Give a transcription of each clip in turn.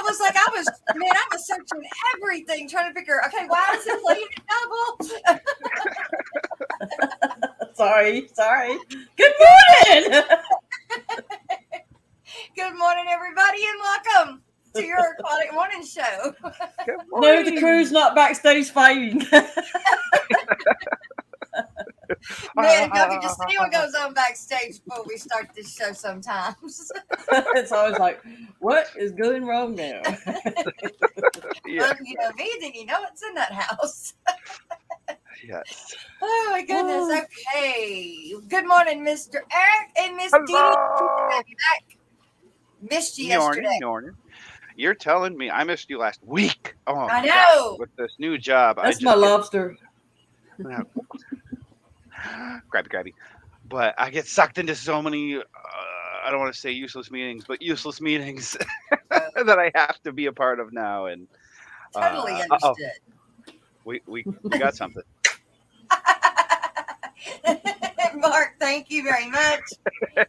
was like, I was searching everything, trying to figure, okay, why is it playing double? Sorry. Good morning. Good morning, everybody, and welcome to your Aquatic Morning Show. No, the crew's not backstage fighting. Man, y'all can just see what goes on backstage before we start this show sometimes. It's always like, what is going wrong now? Well, you know me, then you know it's in that house. Yes. Oh, my goodness. Okay. Good morning, Mr. Eric and Miss Dee Dee. Missed you yesterday. You're telling me I missed you last week. Oh, I know. God. With this new job. That's my lobster. Grabby. But I get sucked into so many, I don't want to say useless meetings, but useless meetings that I have to be a part of now. And totally understood. We got something. Mark, thank you very much.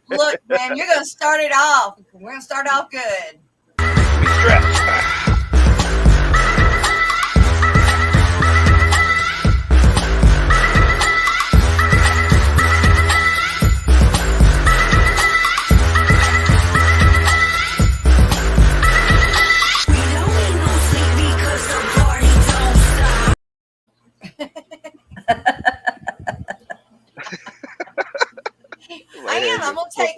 Look, man, you're going to start it off. We're going to start off good. I'm going to take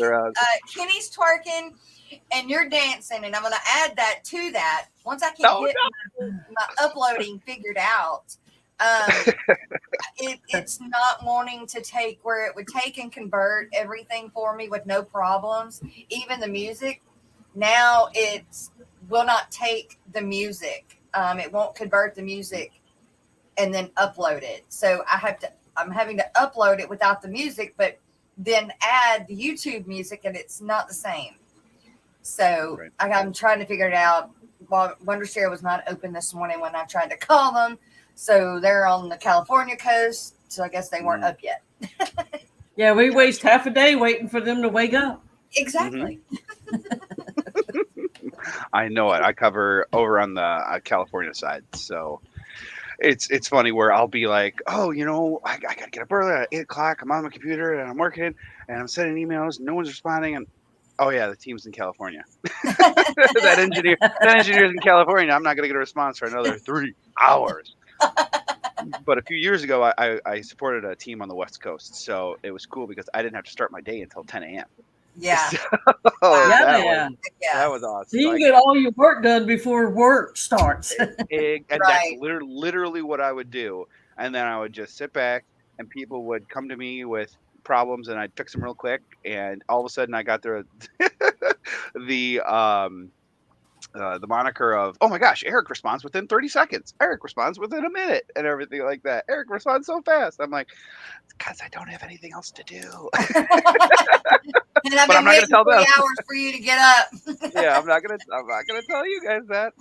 Kenny's twerking and you're dancing, and I'm going to add that to that once I can get my uploading figured out. It's not wanting to take where it would take and convert everything for me with no problems, even the music. Now it will not take the music. It won't convert the music and then upload it. So I'm having to upload it without the music, but then add the YouTube music, and it's not the same. So I'm trying to figure it out. Well, Wondershare was not open this morning when I tried to call them. So they're on the California coast. So I guess they weren't up yet. Yeah, we waste half a day waiting for them to wake up. Exactly. Mm-hmm. I know it. I cover over on the California side. So it's funny where I'll be like, oh, I got to get up early at 8 o'clock. I'm on my computer and I'm working and I'm sending emails. No one's responding. And oh, yeah, the team's in California. that engineer's in California. I'm not going to get a response for another 3 hours. But a few years ago, I supported a team on the West Coast. So it was cool because I didn't have to start my day until 10 a.m. Yeah. So, that was awesome. So you can get all your work done before work starts. And that's literally what I would do. And then I would just sit back and people would come to me with problems and I'd fix them real quick. And all of a sudden I got the moniker of, oh my gosh, Eric responds within 30 seconds. Eric responds within a minute and everything like that. Eric responds so fast. I'm like, it's because I don't have anything else to do. And I've been waiting 3 hours for you to get up. Yeah, I'm not gonna tell you guys that.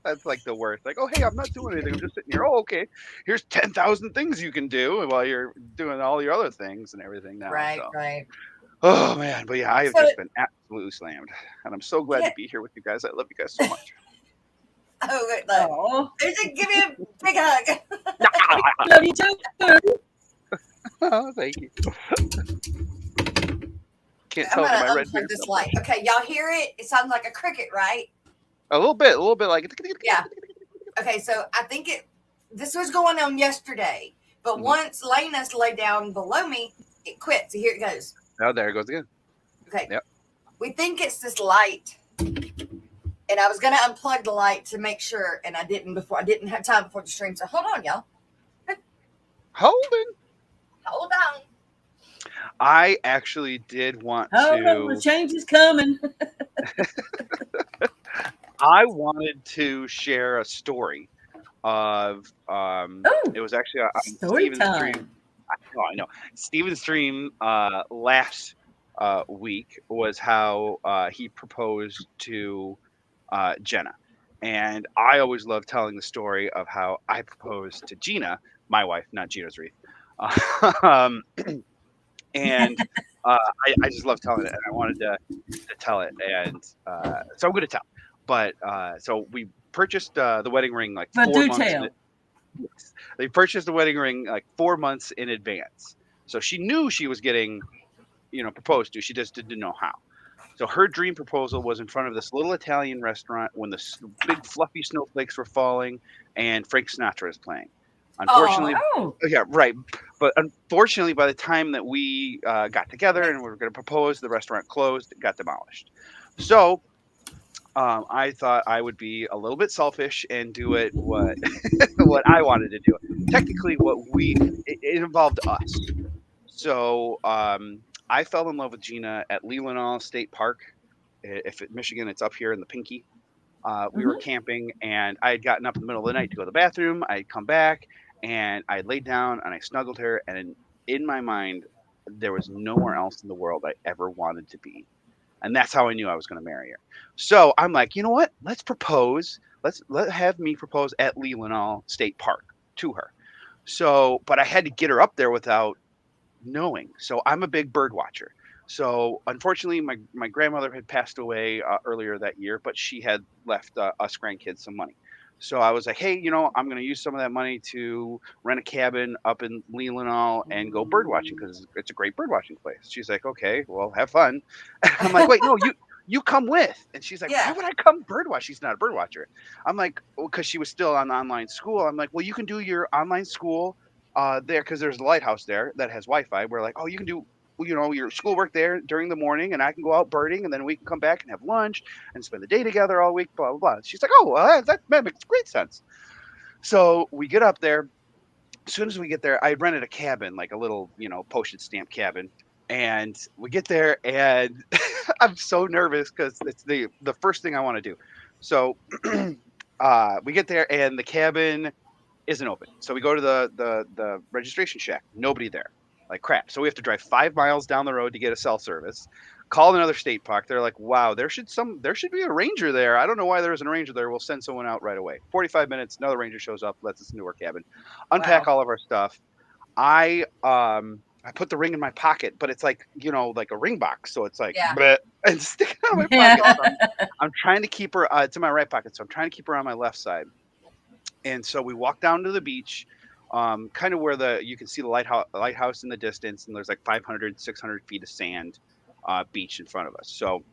That's like the worst. Like, oh hey, I'm not doing anything. I'm just sitting here. Oh, okay. Here's 10,000 things you can do while you're doing all your other things and everything now. Right. Oh man, but yeah, I have just been absolutely slammed, and I'm so glad to be here with you guys. I love you guys so much. Oh, good. Give me a big hug. Love you too. Oh, thank you. Can't tell by my red beard. This light. Okay, y'all hear it? It sounds like a cricket, right? A little bit like. Yeah. Okay, so I think this was going on yesterday, but once Lena's laid down below me, it quit. So here it goes. Oh, there it goes again. Okay. Yep. We think it's this light. And I was going to unplug the light to make sure, and I didn't have time before the stream. So hold on, y'all. Hold on. I actually did want to. The change is coming. I wanted to share a story of. It was actually on Steven's stream. I know. Steven's stream last week was how he proposed to Jenna. And I always love telling the story of how I proposed to Gina, my wife, not Gina's wreath. And I just love telling it, and I wanted to tell it. And so I'm going to tell. But so we purchased the wedding ring like But 4 months. tell. They purchased the wedding ring like 4 months in advance. So she knew she was getting, proposed to. She just didn't know how. So her dream proposal was in front of this little Italian restaurant when the big fluffy snowflakes were falling and Frank Sinatra is playing. Unfortunately, Oh, yeah, right. But unfortunately, by the time that we got together and we were going to propose, the restaurant closed, it got demolished. So I thought I would be a little bit selfish and do it what what I wanted to do. Technically, it involved us. So I fell in love with Gina at Leelanau State Park. If it, Michigan, it's up here in the Pinky. We were mhm. camping, and I had gotten up in the middle of the night to go to the bathroom. I'd come back, and I laid down and I snuggled her. And in my mind, there was nowhere else in the world I ever wanted to be. And that's how I knew I was going to marry her. So I'm like, you know what? Let's propose. Let have me propose at Leelanau State Park to her. So, but I had to get her up there without knowing. So I'm a big bird watcher. So unfortunately, my grandmother had passed away earlier that year, but she had left us grandkids some money. So I was like, hey, I'm going to use some of that money to rent a cabin up in Leelanau and go bird watching because it's a great bird watching place. She's like, okay, well, have fun. I'm like, wait, no, you come with. And she's like, why Yeah. would I come bird watch? She's not a bird watcher. I'm like, because she was still on online school. I'm like, well, you can do your online school there because there's a lighthouse there that has Wi-Fi. We're like, oh, you can do your schoolwork there during the morning, and I can go out birding, and then we can come back and have lunch and spend the day together all week. Blah blah blah. She's like, oh, well, that makes great sense. So we get up there. As soon as we get there, I rented a cabin, like a little postage stamp cabin. And we get there, and I'm so nervous because it's the first thing I want to do. So we get there, and the cabin isn't open. So we go to the registration shack. Nobody there. Like crap. So we have to drive 5 miles down the road to get a cell service. Call another state park. They're like, wow, there should be a ranger there. I don't know why there isn't a ranger there. We'll send someone out right away. 45 minutes, another ranger shows up, lets us into our cabin, unpack Wow. all of our stuff. I put the ring in my pocket, but it's like like a ring box, so it's like Yeah. bleh, and sticking out of my Yeah. pocket. So I'm trying to keep her. It's in my right pocket, so I'm trying to keep her on my left side. And so we walk down to the beach, kind of where you can see the lighthouse in the distance, and there's like 500, 600 feet of sand beach in front of us. So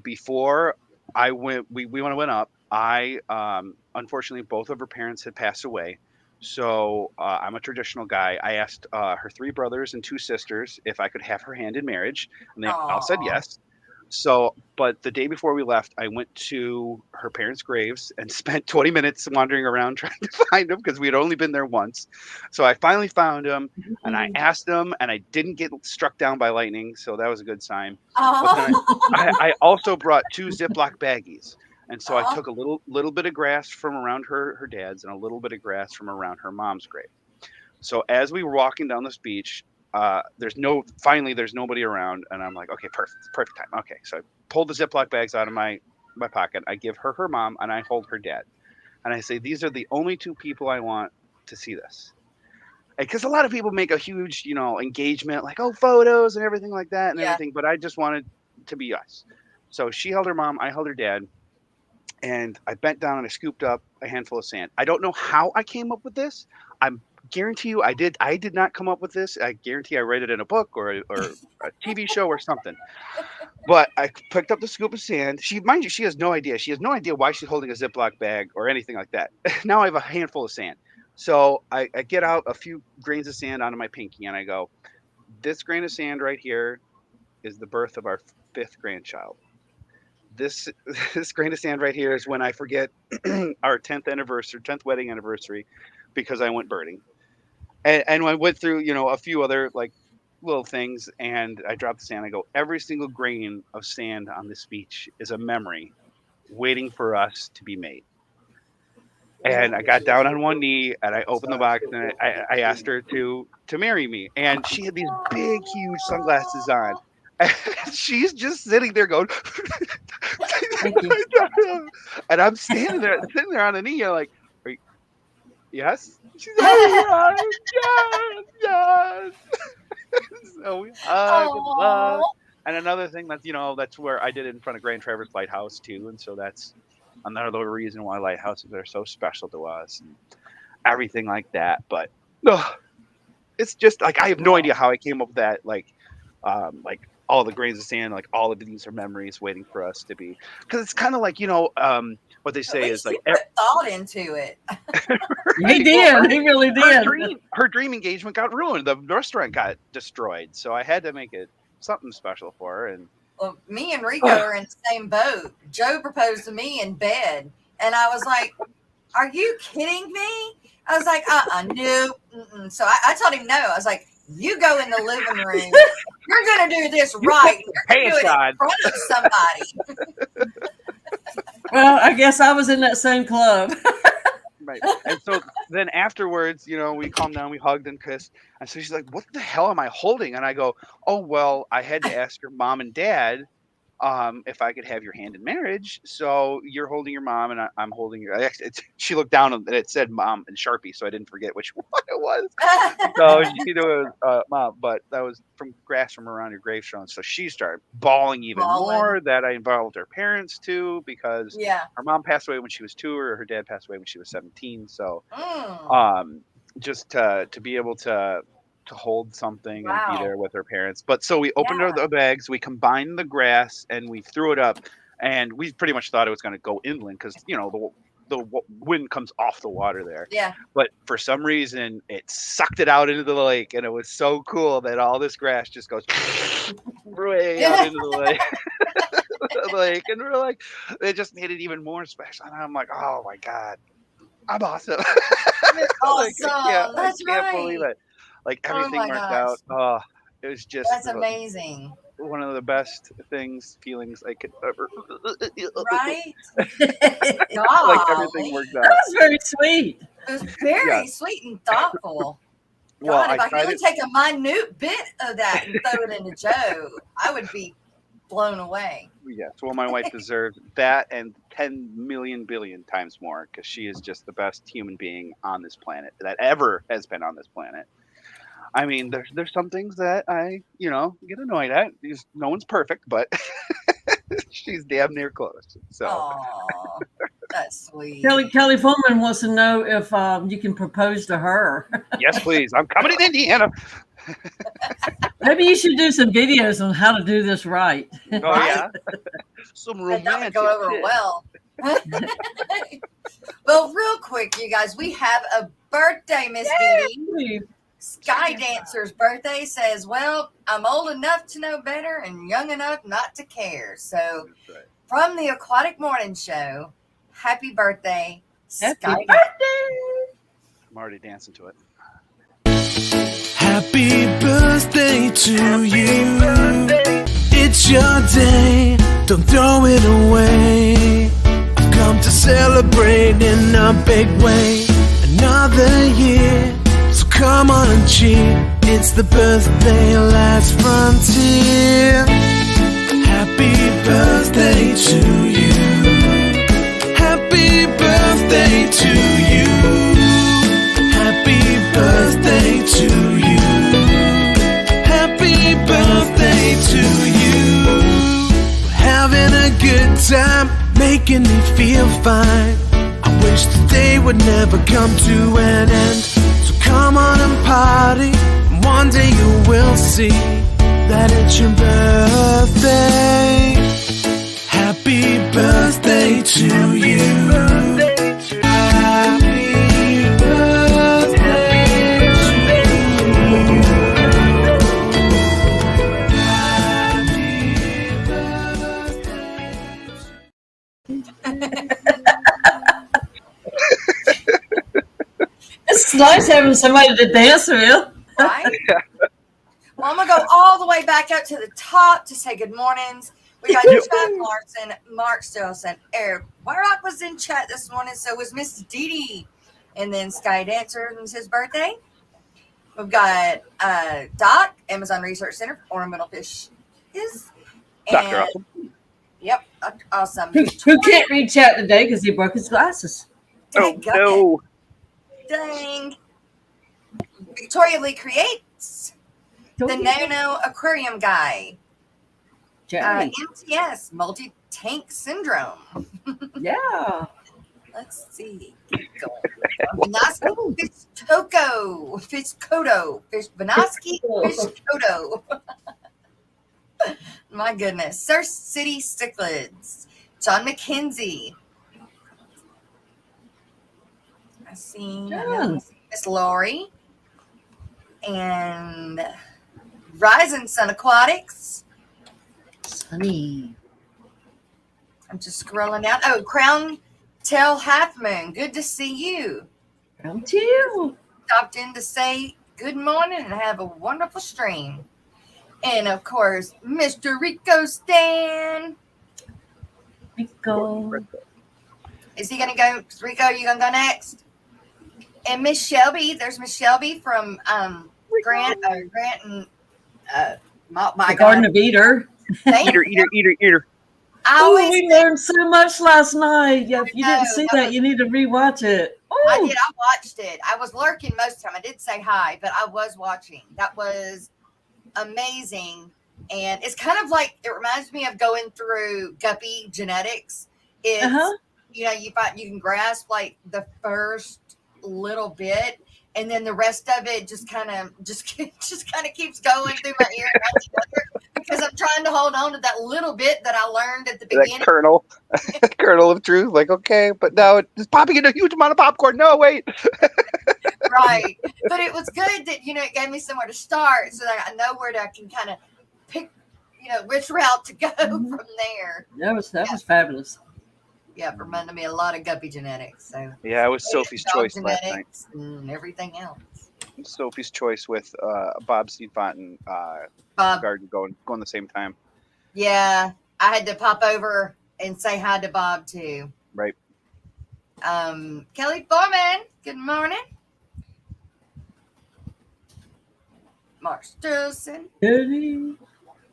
before we went up. Unfortunately, both of her parents had passed away. So I'm a traditional guy. I asked her three brothers and two sisters if I could have her hand in marriage, and they all said Aw. yes. So, but the day before we left, I went to her parents' graves and spent 20 minutes wandering around trying to find them because we had only been there once. So I finally found them, and I asked them, and I didn't get struck down by lightning, so that was a good sign. But then Aw. I also brought two Ziploc baggies. And so I Aw. took a little bit of grass from around her dad's and a little bit of grass from around her mom's grave. So as we were walking down this beach, there's nobody around, and I'm like, okay, perfect time. Okay, so I pulled the Ziploc bags out of my pocket. I give her mom, and I hold her dad, and I say, these are the only two people I want to see this. Because a lot of people make a huge, engagement, like, oh, photos and everything like that and Yeah. everything, but I just wanted to be us. So she held her mom, I held her dad, and I bent down and I scooped up a handful of sand. I don't know how I came up with this. I guarantee you I did. I did not come up with this. I guarantee I read it in a book or a TV show or something. But I picked up the scoop of sand. Mind you, she has no idea. She has no idea why she's holding a Ziploc bag or anything like that. Now I have a handful of sand. So I get out a few grains of sand onto my pinky and I go, this grain of sand right here is the birth of our fifth grandchild. This this grain of sand right here is when I forget our 10th wedding anniversary because I went birding. And I went through, a few other like little things and I dropped the sand. I go, every single grain of sand on this beach is a memory waiting for us to be made. And I got down on one knee and I opened the box and I asked her to marry me. And she had these big, huge sunglasses on. And she's just sitting there going, Thank you. and I'm sitting there on a knee. I'm like, are you, yes? She's like, oh, yes, yes, yes. So we hug and love. Aw. And another thing that's that's where I did it in front of Grand Traverse Lighthouse too, and so that's another reason why lighthouses are so special to us and everything like that. But it's just like I have no idea how I came up with that. Like all the grains of sand, like all of these are memories waiting for us to be. Because it's kind of like what they At say least is like you put thought into it. He did. He really did. her dream engagement got ruined. The restaurant got destroyed, so I had to make it something special for her. And Well, me and Rico are in the same boat. Joe proposed to me in bed, and I was like, "Are you kidding me?" I was like, no. Mm-mm. So I told him no. I was like, "You go in the living room. You're going to do this right. You're going to do it in front of somebody." Well, I guess I was in that same club. right. And so then afterwards, we calmed down, we hugged and kissed. And so she's like, "What the hell am I holding?" And I go, "Oh, well, I had to ask your mom and dad if I could have your hand in marriage. So you're holding your mom and I'm holding your." She looked down and it said mom in Sharpie, so I didn't forget which one it was. So she knew it was mom, but that was from grass from around your gravestone. So she started bawling even more. That I involved her parents too, because her mom passed away when she was 2, or her dad passed away when she was 17. So just to be able to hold something and be there with her parents. But so we opened the bags, we combined the grass, and we threw it up, and we pretty much thought it was going to go inland because the wind comes off the water there. Yeah. But for some reason, it sucked it out into the lake, and it was so cool that all this grass just goes way out into the lake. And we're like, it just made it even more special. And I'm like, oh my god, I'm awesome. Awesome. I can't believe it. Like everything worked out. Oh, it was just that's amazing. One of the best feelings I could ever. Right? Like everything worked out. That was very sweet. It was very sweet and thoughtful. Well, God, if I could only take a minute bit of that and throw it into Joe, I would be blown away. Yes. Well, my wife deserves that and 10 million billion times more, because she is just the best human being on this planet that ever has been on this planet. I mean, there's some things that I, get annoyed at. No one's perfect, but she's damn near close. So. Aww, that's sweet. Kelly Fulman wants to know if you can propose to her. Yes, please. I'm coming to Indiana. Maybe you should do some videos on how to do this right. Oh, yeah? Some romantic. That would go over well. Well, real quick, you guys, we have a birthday, Miss Dee. Sky Dancer's birthday says, "Well, I'm old enough to know better and young enough not to care." So, from the Aquatic Morning Show, happy birthday, Sky Dancer. I'm already dancing to it. Happy birthday to you. It's your day, don't throw it away. I've come to celebrate in a big way. Another year, so come on and cheer. It's the birthday last frontier. Happy birthday to you. Happy birthday to you. Happy birthday to you. Happy birthday to you. We're having a good time, making me feel fine. I wish the day would never come to an end. So come on and party, and one day you will see that it's your birthday. Happy birthday to you. Happy birthday to you. It's nice having somebody to dance with. Right? Well, I'm going to go all the way back up to the top to say good mornings. We got Chuck Larson, Mark Stilson, Eric Warrock was in chat this morning, so was Miss Dee Dee. And then Sky Dancer, it's his birthday. We've got Doc, Amazon Research Center, Ornamental Fish is. Dr. Awesome. Yep, awesome. Who can't read chat today because he broke his glasses. Oh, no. Dang. Victoria Lee Creates. The Nano Aquarium Guy. Jerry. MTS, multi-tank syndrome. Yeah. Let's see. Keep going. Vinoski Fish Coco. Fish Kodo. Fish Vinoski Fish Kodo. My goodness. Sir City Cichlids. John McKenzie. I see John. Miss Lori. And Rising Sun Aquatics. Sunny. I'm just scrolling down. Oh, Crown Tail Half Moon. Good to see you. Come to you. Stopped in to say good morning and have a wonderful stream. And of course, Mr. Rico Stan. Rico. Is he gonna go? Rico, you gonna go next? And Miss Shelby, there's Miss Shelby from Grant and my The Garden of Eden. Eater. I Oh, always we learned so much last night. Yeah, if you know, didn't see that that, was- you need to rewatch it. I Oh, did. I watched it. I was lurking most of the time. I did say hi, but I was watching. That was amazing. And it's kind of like, it reminds me of going through guppy genetics. It's, you know, you can grasp like the first little bit, and then the rest of it just kind of keeps going through my ear because I'm trying to hold on to that little bit that I learned at the beginning. That kernel of truth. Like, okay, but now it's popping into a huge amount of popcorn. No, wait. Right. But it was good that, you know, it gave me somewhere to start so that I know where I can kind of pick, you know, which route to go from there. that was fabulous. Yeah, it reminded me a lot of guppy genetics. So Yeah, it was Sophie's dog choice last night. genetics and everything else. Sophie's choice with Bob Seedfont and Bob, Garden going the same time. yeah, I had to pop over and say hi to Bob too. Right. Kelly Foreman, good morning. Mark Stilson Who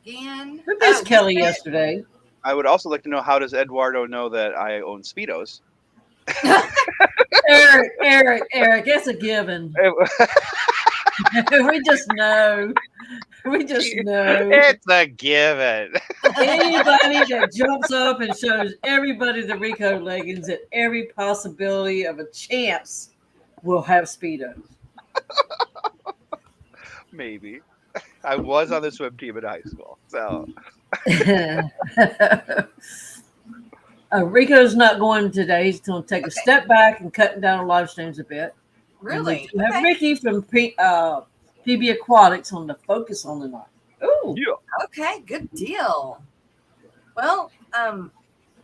again. missed Kelly good. yesterday? I would also like to know, how does Eduardo know that I own Speedos? Eric, it's a given. We just know. It's a given. Anybody that jumps up and shows everybody the Rico leggings at every possibility of a chance will have Speedos. Maybe. I was on the swim team in high school, so Rico's not going today. He's going to take a step back and cutting down on live streams a bit. Really? And we have Ricky from PB Aquatics on the focus on the night. Oh, yeah. Okay, good deal. Well,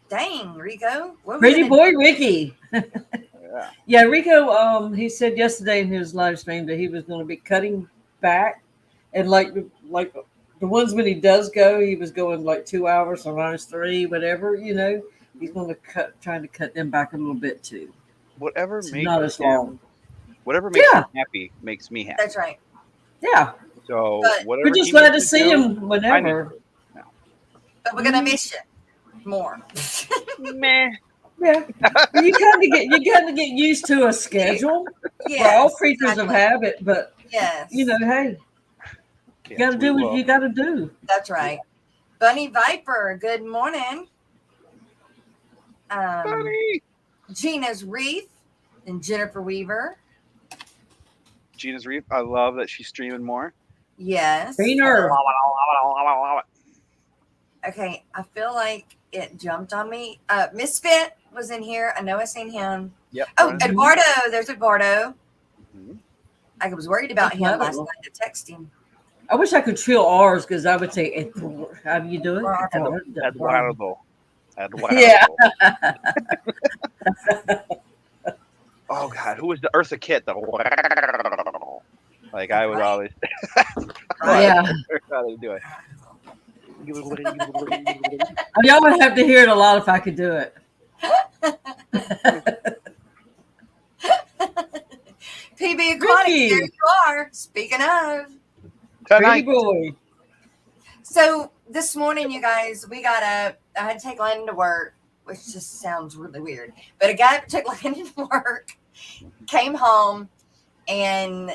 dang, Rico. What pretty we boy Ricky. Yeah. Yeah, Rico. He said yesterday in his live stream that he was going to be cutting back, and like the ones when he does go, he was going like 2 hours, sometimes 3, whatever. You know, he's going to trying to cut them back a little bit too. Whatever It's makes not as long. Whatever makes Yeah. him happy makes me happy. That's right. Yeah, So But whatever we're just he glad to needs see do, him whenever. But we're gonna miss you more. Meh. Yeah, you kind of get used to a schedule. Yes, We're all creatures of exactly. habit, but Yes. you know, hey, you got to do what you got to do. That's right. Bunny Viper, good morning. Buddy. Gina's Reef and Jennifer Weaver. Gina's Reef. I love that she's streaming more. Yes. Greener. Okay, I feel like it jumped on me. Misfit was in here. I know I seen him. Yep. Oh, Mhm. Eduardo. There's Eduardo. Mhm. I was worried about him last Eduardo. night to text him. I wish I could trill R's because I would say, how do you do it? Eduardo. Yeah. Oh God, who was the Eartha Kitt? Like I would always. Yeah. How they do it. Y'all would have to hear it a lot if I could do it. PB Aquatic, Ricky. there you are. Speaking of. Pretty Tonight. boy. So this morning, you guys, we got up. I had to take Landon to work, which just sounds really weird. But a guy took Landon to work, came home, and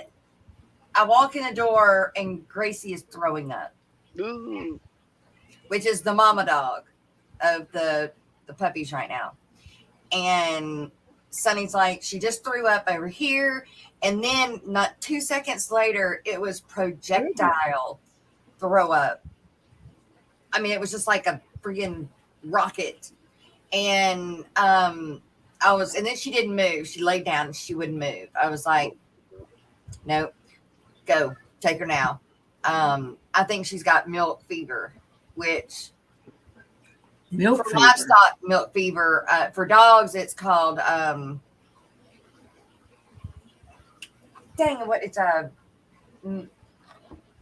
I walk in the door, and Gracie is throwing up, Ooh. which is the mama dog of the puppies right now. And Sunny's like, she just threw up over here. And then not 2 seconds later, it was projectile throw up. I mean, it was just like a freaking rocket. And and then she didn't move. She laid down and she wouldn't move. I was like, nope, go, take her now. I think she's got milk fever, which Milk for fever. livestock, milk fever. For dogs, it's called dang, what it's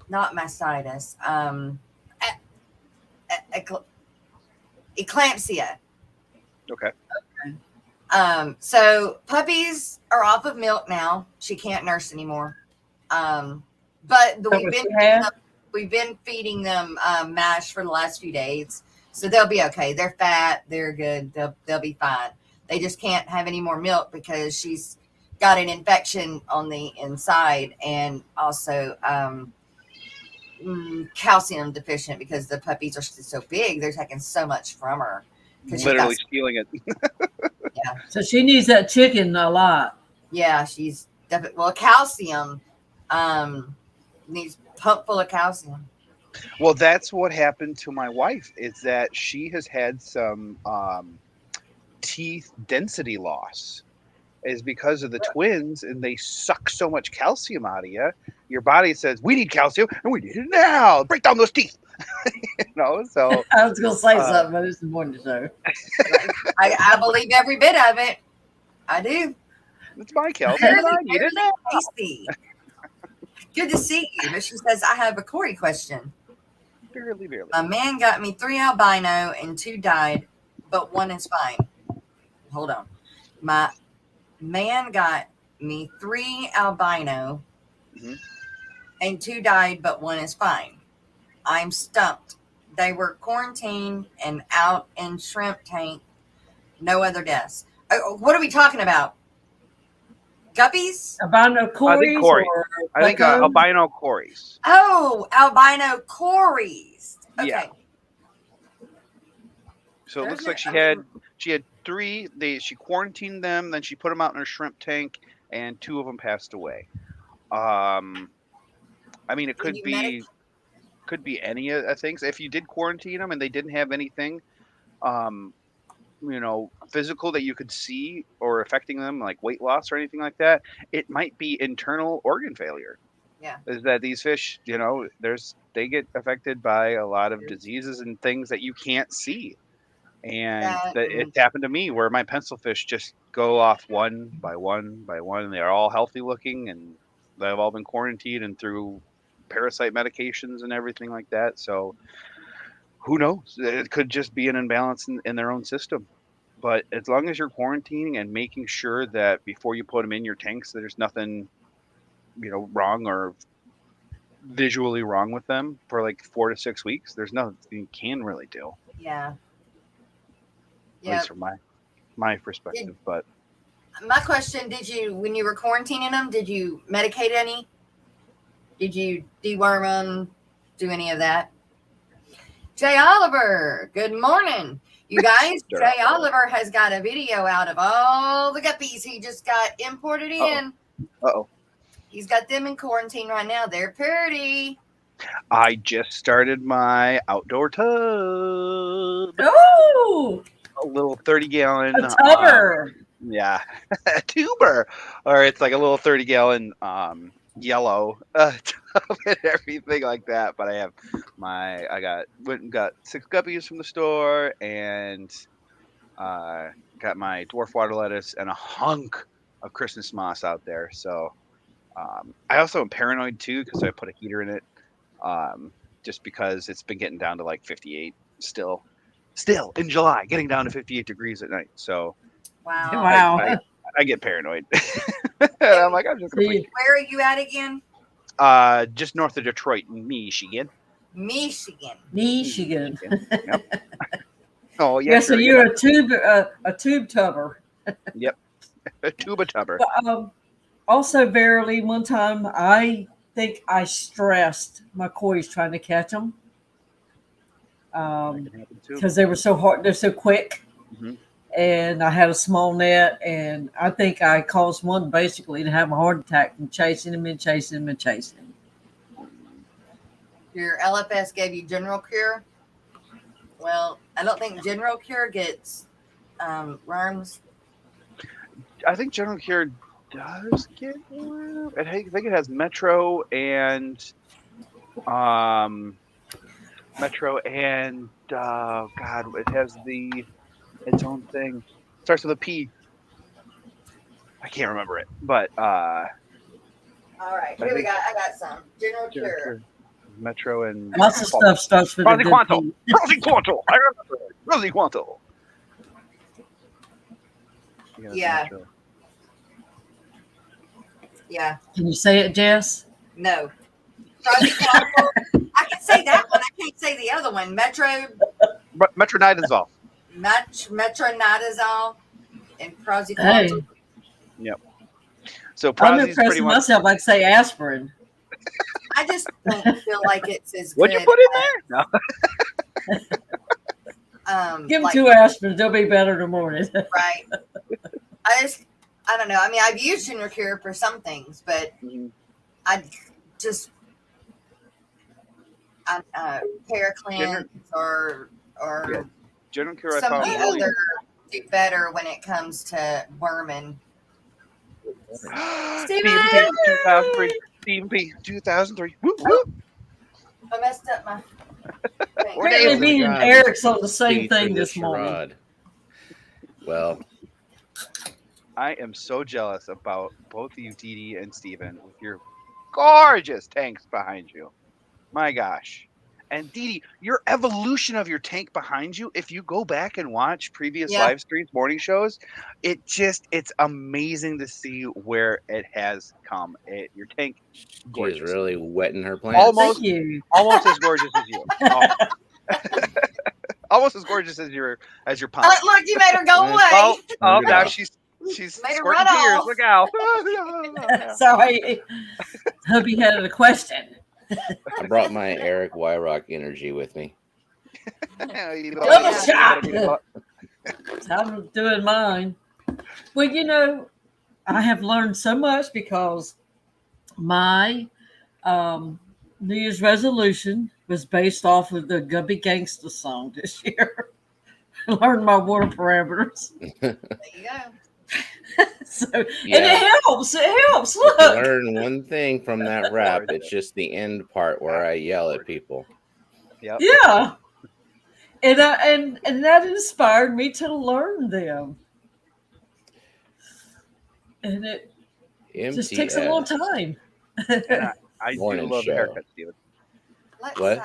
not mastitis. Eclampsia. Okay. So puppies are off of milk now. She can't nurse anymore. But we've been feeding them mash for the last few days, so they'll be okay. They're fat. They're good. They'll be fine. They just can't have any more milk because she's got an infection on the inside, and also calcium deficient because the puppies are so big. They're taking so much from her. Literally stealing it. Yeah. So she needs that chicken a lot. Yeah, she's definitely, well, calcium needs pump full of calcium. Well, that's what happened to my wife, is that she has had some teeth density loss, is because of the twins, and they suck so much calcium out of you. Your body says, we need calcium and we need it now. Break down those teeth. So I was going to say something, but it's important to know. I believe every bit of it. I do. It's my calcium. And I need it now. Tasty. Good to see you. But she says, I have a Corey question. Barely. A man got me 3 albino and 2 died, but 1 is fine. Hold on. My man got me 3 albino and 2 died, but 1 is fine. I'm stumped. They were quarantined and out in shrimp tank. No other deaths. What are we talking about? Guppies? Albino Corys? I think Corey. I think albino Corys. Oh, albino Corys. Okay. Yeah. So it looks like she had 3. She quarantined them, then she put them out in her shrimp tank, and 2 of them passed away. I mean, it could be any of things. If you did quarantine them and they didn't have anything, physical that you could see or affecting them, like weight loss or anything like that, it might be internal organ failure. Yeah. Is that these fish, they get affected by a lot of diseases and things that you can't see. And it's happened to me where my pencil fish just go off one by one by one, and they're all healthy looking, and they've all been quarantined and through parasite medications and everything like that. So who knows? It could just be an imbalance in their own system. But as long as you're quarantining and making sure that before you put them in your tanks, there's nothing, wrong or visually wrong with them for like 4 to 6 weeks, there's nothing you can really do. Yeah. At least from my perspective. But my question, when you were quarantining them, did you medicate any? Did you deworm them? Do any of that? Jay Oliver, good morning. You guys, Jay Oliver has got a video out of all the guppies he just got imported in. Uh-oh. He's got them in quarantine right now. They're pretty. I just started my outdoor tub. Oh! A little 30-gallon. A tubber. Yeah. A tuber. Or it's like a little 30-gallon yellow tub and everything like that. But I went and got 6 guppies from the store, and got my dwarf water lettuce and a hunk of Christmas moss out there. So I also am paranoid too, because I put a heater in it, just because it's been getting down to like 58 still in July, getting down to 58 degrees at night. So wow. I get paranoid. And I'm like, I'm just gonna where are you at again? Just north of Detroit, Michigan. Michigan. Yep. Oh yeah. Yeah, so you're a tube tubber. Yep. A tuba tubber. But, also, Verily, one time I think I stressed my koi's trying to catch them. That can happen too. because they were so hard. They're so quick. Mhm. And I had a small net, and I think I caused one basically to have a heart attack from chasing him and chasing him and chasing him. Your LFS gave you general cure. Well, I don't think general cure gets worms. I think General Cure does get one. I think it has Metro and God, it has its own thing. Starts with a P. I can't remember it, but All right, here we go. I got some general cure. Metro and Lots of stuff starts with a Rosie good Quanto. P. Rosie Quanto. I remember it. Rosie Quanto. Yeah. Metro. Yeah. Can you say it, Jess? No. Prodiquantal. I can say that one. I can't say the other one. Metronidazole. Metronidazole and Praziquantal. Hey, Yep. So I'm Prazi's pretty impressing much. myself. I'd say aspirin. I just don't feel like it's as What'd good. you put in there? No. Give them Like, 2 aspirin. They'll be better in the morning. right. I don't know. I mean, I've used General Cure for some things, but I just Paraclins or Yeah. General Cure, I some of found the really other do better when it comes to worming. Stephen P. 2003. Stephen P. 2003. Woo, woo. I messed up my thing. Or Apparently, David. me and God. Eric's on the same Feed for thing this morning. charade. Well, I am so jealous about both of you, Dee Dee and Steven, with your gorgeous tanks behind you. My gosh. And Dee Dee, your evolution of your tank behind you, if you go back and watch previous Yeah. live streams, morning shows, it's amazing to see where it has come. Your tank, she is gorgeous. really wetting her plants. Almost- Thank you. Almost as gorgeous as you. Oh. Almost as gorgeous as your pond. Look, you made her go away. Oh, Turned it now off. she's Made her squirting run tears. off. Look out. Sorry. Hope you had a question. I brought my Eric Wyrock energy with me. Double shot. I'm doing mine. Well, I have learned so much because my New Year's resolution was based off of the Gubby Gangsta song this year. I learned my water parameters. There you go. So, and Yeah. it helps. It helps. If you Look. learn one thing from that rap, it's just the end part where I yell at people. Yep. Yeah. And that inspired me to learn them. And it just takes a little time. And I do Morning love the show. haircut, Steven. Let's, What?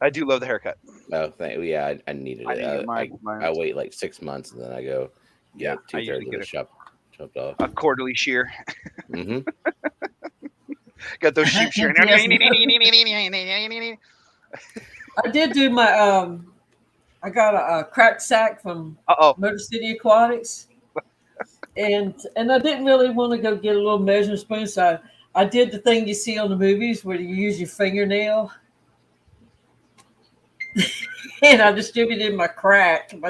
I do love the haircut. Oh, yeah, I needed I it. need I my wait like 6 months and then I go Yeah, get I 2/3 usually of get the a- shop chopped off. a quarterly shear. hmm Got those sheep shearing. I did do my I got a cracked sack from Uh-oh. Motor City Aquatics. And I didn't really want to go get a little measuring spoon, so I did the thing you see on the movies where you use your fingernail. And I distributed my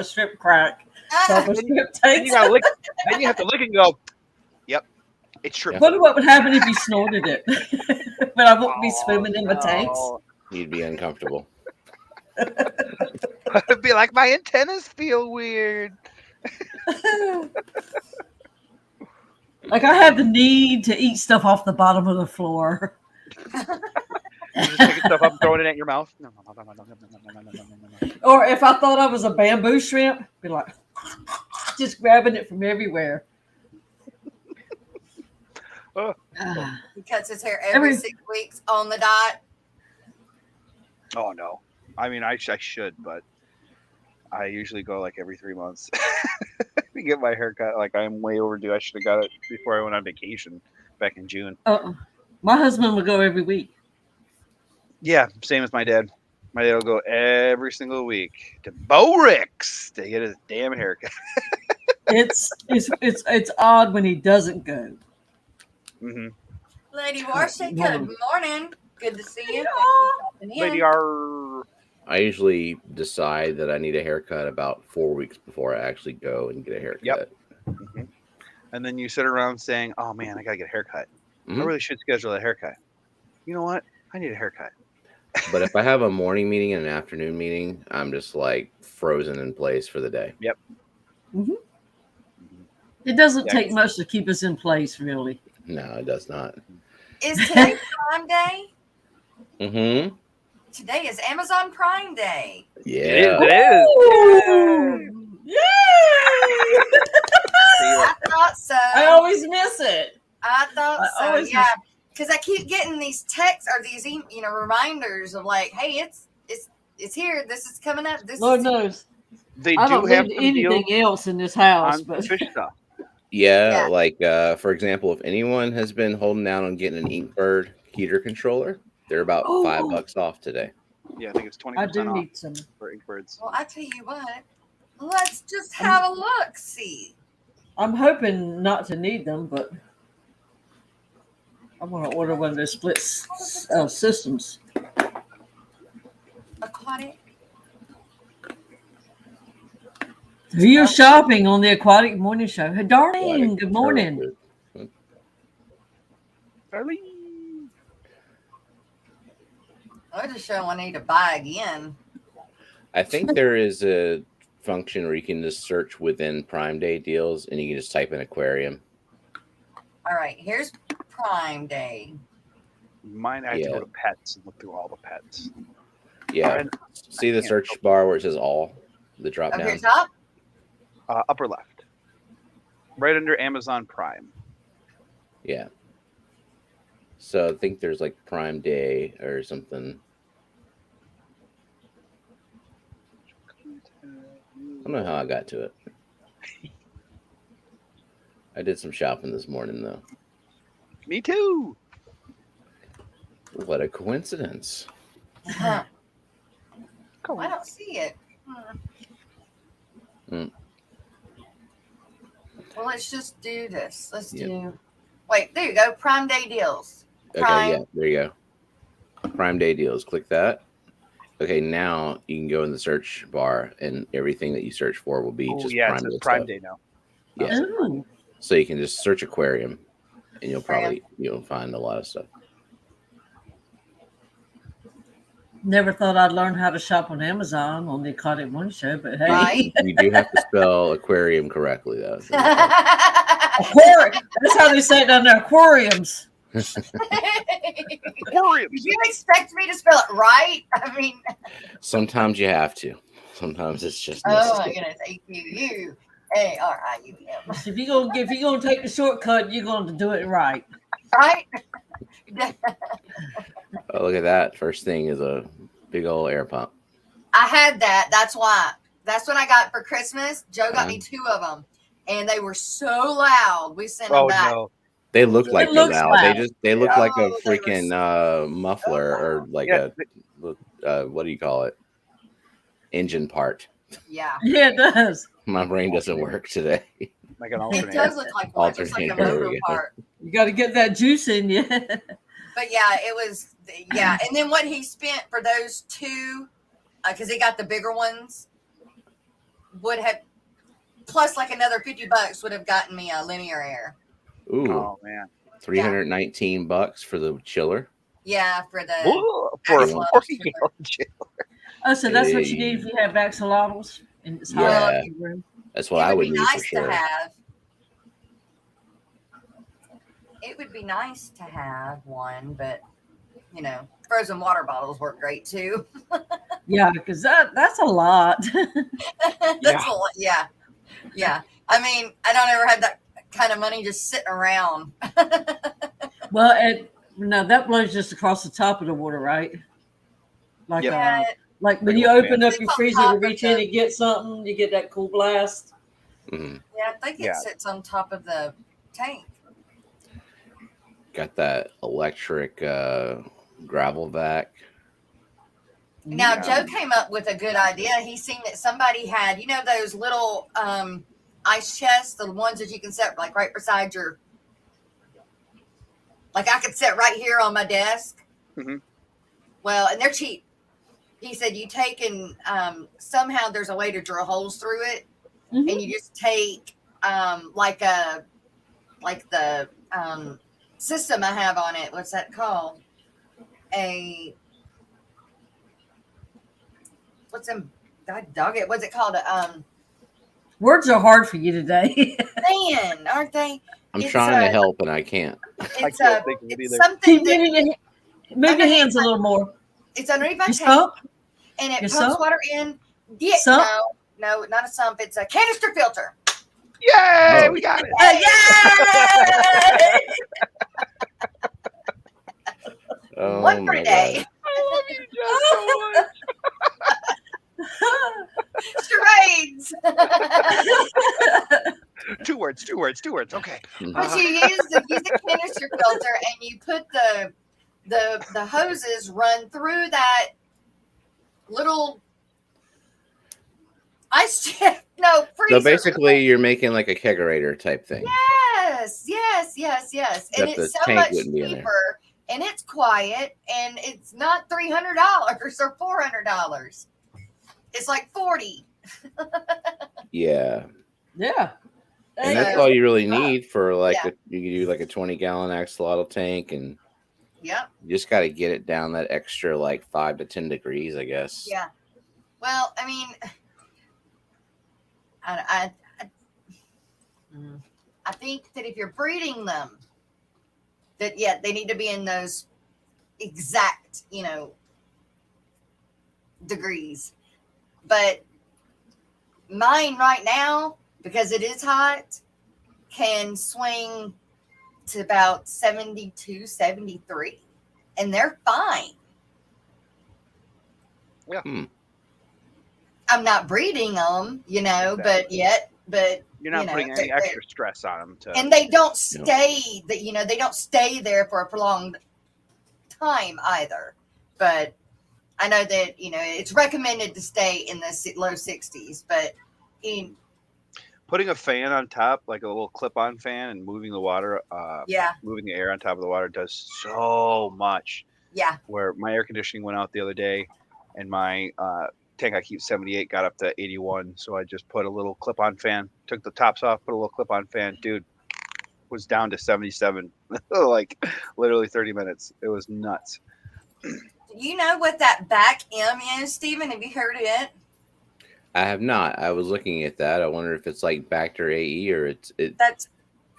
shrimp crack. So my shrimp Then tanks. you gotta lick. Then you have to lick and go. Yep, it's true. Yeah. Wonder what would happen if you snorted it. But I wouldn't be swimming in my tanks. You'd be uncomfortable. It'd be like my antennas feel weird. Like I have the need to eat stuff off the bottom of the floor. You're just picking stuff up and throwing it at your mouth. No. Or if I thought I was a bamboo shrimp, be like just grabbing it from everywhere. Oh. He cuts his hair every 6 weeks on the dot. Oh no. I mean, I should, but I usually go like every 3 months to get my hair cut. Like I'm way overdue. I should have got it before I went on vacation back in June. My husband would go every week. Yeah, same as my dad. My dad will go every single week to Bo Rick's to get his damn haircut. It's odd when he doesn't go. Mm-hmm. Lady Warshay, good morning. Good to see you. Lady R. I usually decide that I need a haircut about 4 weeks before I actually go and get a haircut. Yep. hmm And then you sit around saying, "Oh man, I gotta get a haircut. I Mhm. really should schedule a haircut. You know what? I need a haircut." But if I have a morning meeting and an afternoon meeting, I'm just like frozen in place for the day. Yep. Mhm. It doesn't Yeah, take much to keep us in place, really. No, it does not. Is today Prime Day? Mm-hmm. Today is Amazon Prime Day. Yeah. It is. Ooh, yay! I thought so. I always miss it. I thought I so. always Yeah, because I keep getting these texts or these reminders of like, hey, it's here. This is coming up. This Lord is knows. They I do don't have need some anything deals else in this house, on but fish stuff. Yeah, Yeah. like for example, if anyone has been holding down on getting an Inkbird heater controller, they're about Oh. $5 off today. Yeah, I think it's 20% I do off need some. for Inkbirds. Well, I tell you what. Let's just have a look. See. I'm hoping not to need them, but I want to order one of those split systems. Aquatic. You're shopping on the Aquatic Morning Show. Hey, darling, Aquatic good morning. Turtle. Charlie. I just show I need to buy again. I think there is a function where you can just search within Prime Day deals and you can just type in aquarium. All right, here's Prime Day. Mine, I have to Yeah. go to pets and look through all the pets. Yeah. And See the can't search help bar where it says all, the drop Up down? here top. upper left, right under Amazon Prime. Yeah. So I think there's like Prime Day or something. I don't know how I got to it. I did some shopping this morning, though. Me too. What a coincidence. Huh. Cool. I don't see it. Hmm. Well, let's just do this. Let's Yep. do. Wait, there you go. Prime Day deals. Okay, Prime. yeah, there you go. Prime Day deals. Click that. Okay, now you can go in the search bar and everything that you search for will be Oh just yeah, Prime it says Day Prime stuff. Day now. Yeah. Ooh. So you can just search aquarium and you'll Aquarium. probably find a lot of stuff. Never thought I'd learn how to shop on Amazon on the Aquatic Morning Show, but hey. Right. You do have to spell aquarium correctly, though. So That's how they say it down there, aquariums. Aquarium. Did you expect me to spell it right? I mean, sometimes you have to. Sometimes it's just oh my necessary. goodness, AQUARIUM. If you're gonna take the shortcut, you're going to do it right. Right? Oh, look at that. First thing is a big old air pump. I had that. That's why. That's what I got for Christmas. Joe got me 2 of them, and they were so loud. We sent them Oh back. no. They look like they're looks loud. loud. They look Yeah. like a Oh, they were freaking muffler or like Yeah. a what do you call it? Engine part. Yeah. Yeah, it does. My brain doesn't work today. Like an It alternator. does look like one. It's like a Alternator, motor yeah. part. You got to get that juice in you. But yeah, it was, yeah. And then what he spent for those 2, because he got the bigger ones, would have, plus like another $50 would have gotten me a linear air. Ooh, Oh man. $319 for the chiller. Yeah, for the. Ooh, for a Axolotl 40-gallon chiller. Oh, so that's what you Hey. need if you have axolotls and it's hot Yeah. in your room. That's what It I would would be need nice for sure. to have. It would be nice to have one, but frozen water bottles work great too. Yeah, because that's a lot. That's a lot. Yeah. Yeah. I mean, I don't ever have that kind of money just sitting around. Well, no, that blows just across the top of the water, right? Like, Yep. Yeah. like when Big you old open up It's your on freezer top to of reach in the- and get something, you get that cool blast. Mhm. Yeah. I think it Yeah. sits on top of the tank. Got that electric gravel vac. Now, Yeah. Joe came up with a good idea. He seen that somebody had, those little ice chests, the ones that you can set like right beside your, like I could set right here on my desk. Mhm. Well, and they're cheap. he said you take and somehow there's a way to drill holes through it, Mhm. and you just take like the system I have on it. What's that called? What's it called? Words are hard for you today. Man, aren't they? I'm It's trying to help and I can't. It's can't think of it it's either. something Keep that move your hands a little more. it's underneath my Your tank, sump? and it Your pumps sump? water in. Yeah, Sump? no, not a sump. It's a canister filter. Yay! Oh. We got it. Yay! Oh One for my a day. God. I love you just so much. Charades. Two words. Okay. But you use the canister filter, and you put the hoses run through that little ice chip. No, freezer. So basically, you're making like a kegerator type thing. Yes. And Except it's the so tank much wouldn't be in there. cheaper, and it's quiet, and it's not $300 or $400. It's like $40. Yeah. Yeah. And that's So- all you really need for like Yeah. you can do like a 20-gallon axolotl tank, and Yep. you just got to get it down that extra like 5 to 10 degrees, I guess. Yeah. Well, I mean, I think that if you're breeding them, that they need to be in those exact, degrees. But mine right now, because it is hot, can swing to about 72, 73, and they're fine. Yeah. I'm not breeding them, but You're not putting any extra stress on them. and they don't stay they don't stay there for a prolonged time either. But I know that it's recommended to stay in the low 60s, but putting a fan on top, like a little clip-on fan, and moving the water, moving the air on top of the water does so much. Yeah. Where my air conditioning went out the other day, and my tank I keep 78 got up to 81, so I just put a little clip-on fan, took the tops off, put a little clip-on fan, dude, was down to 77, like literally 30 minutes. It was nuts. Do you know what that back M is, Stephen? Have you heard of it? I have not. I was looking at that. I wonder if it's like Bacter AE or it. That's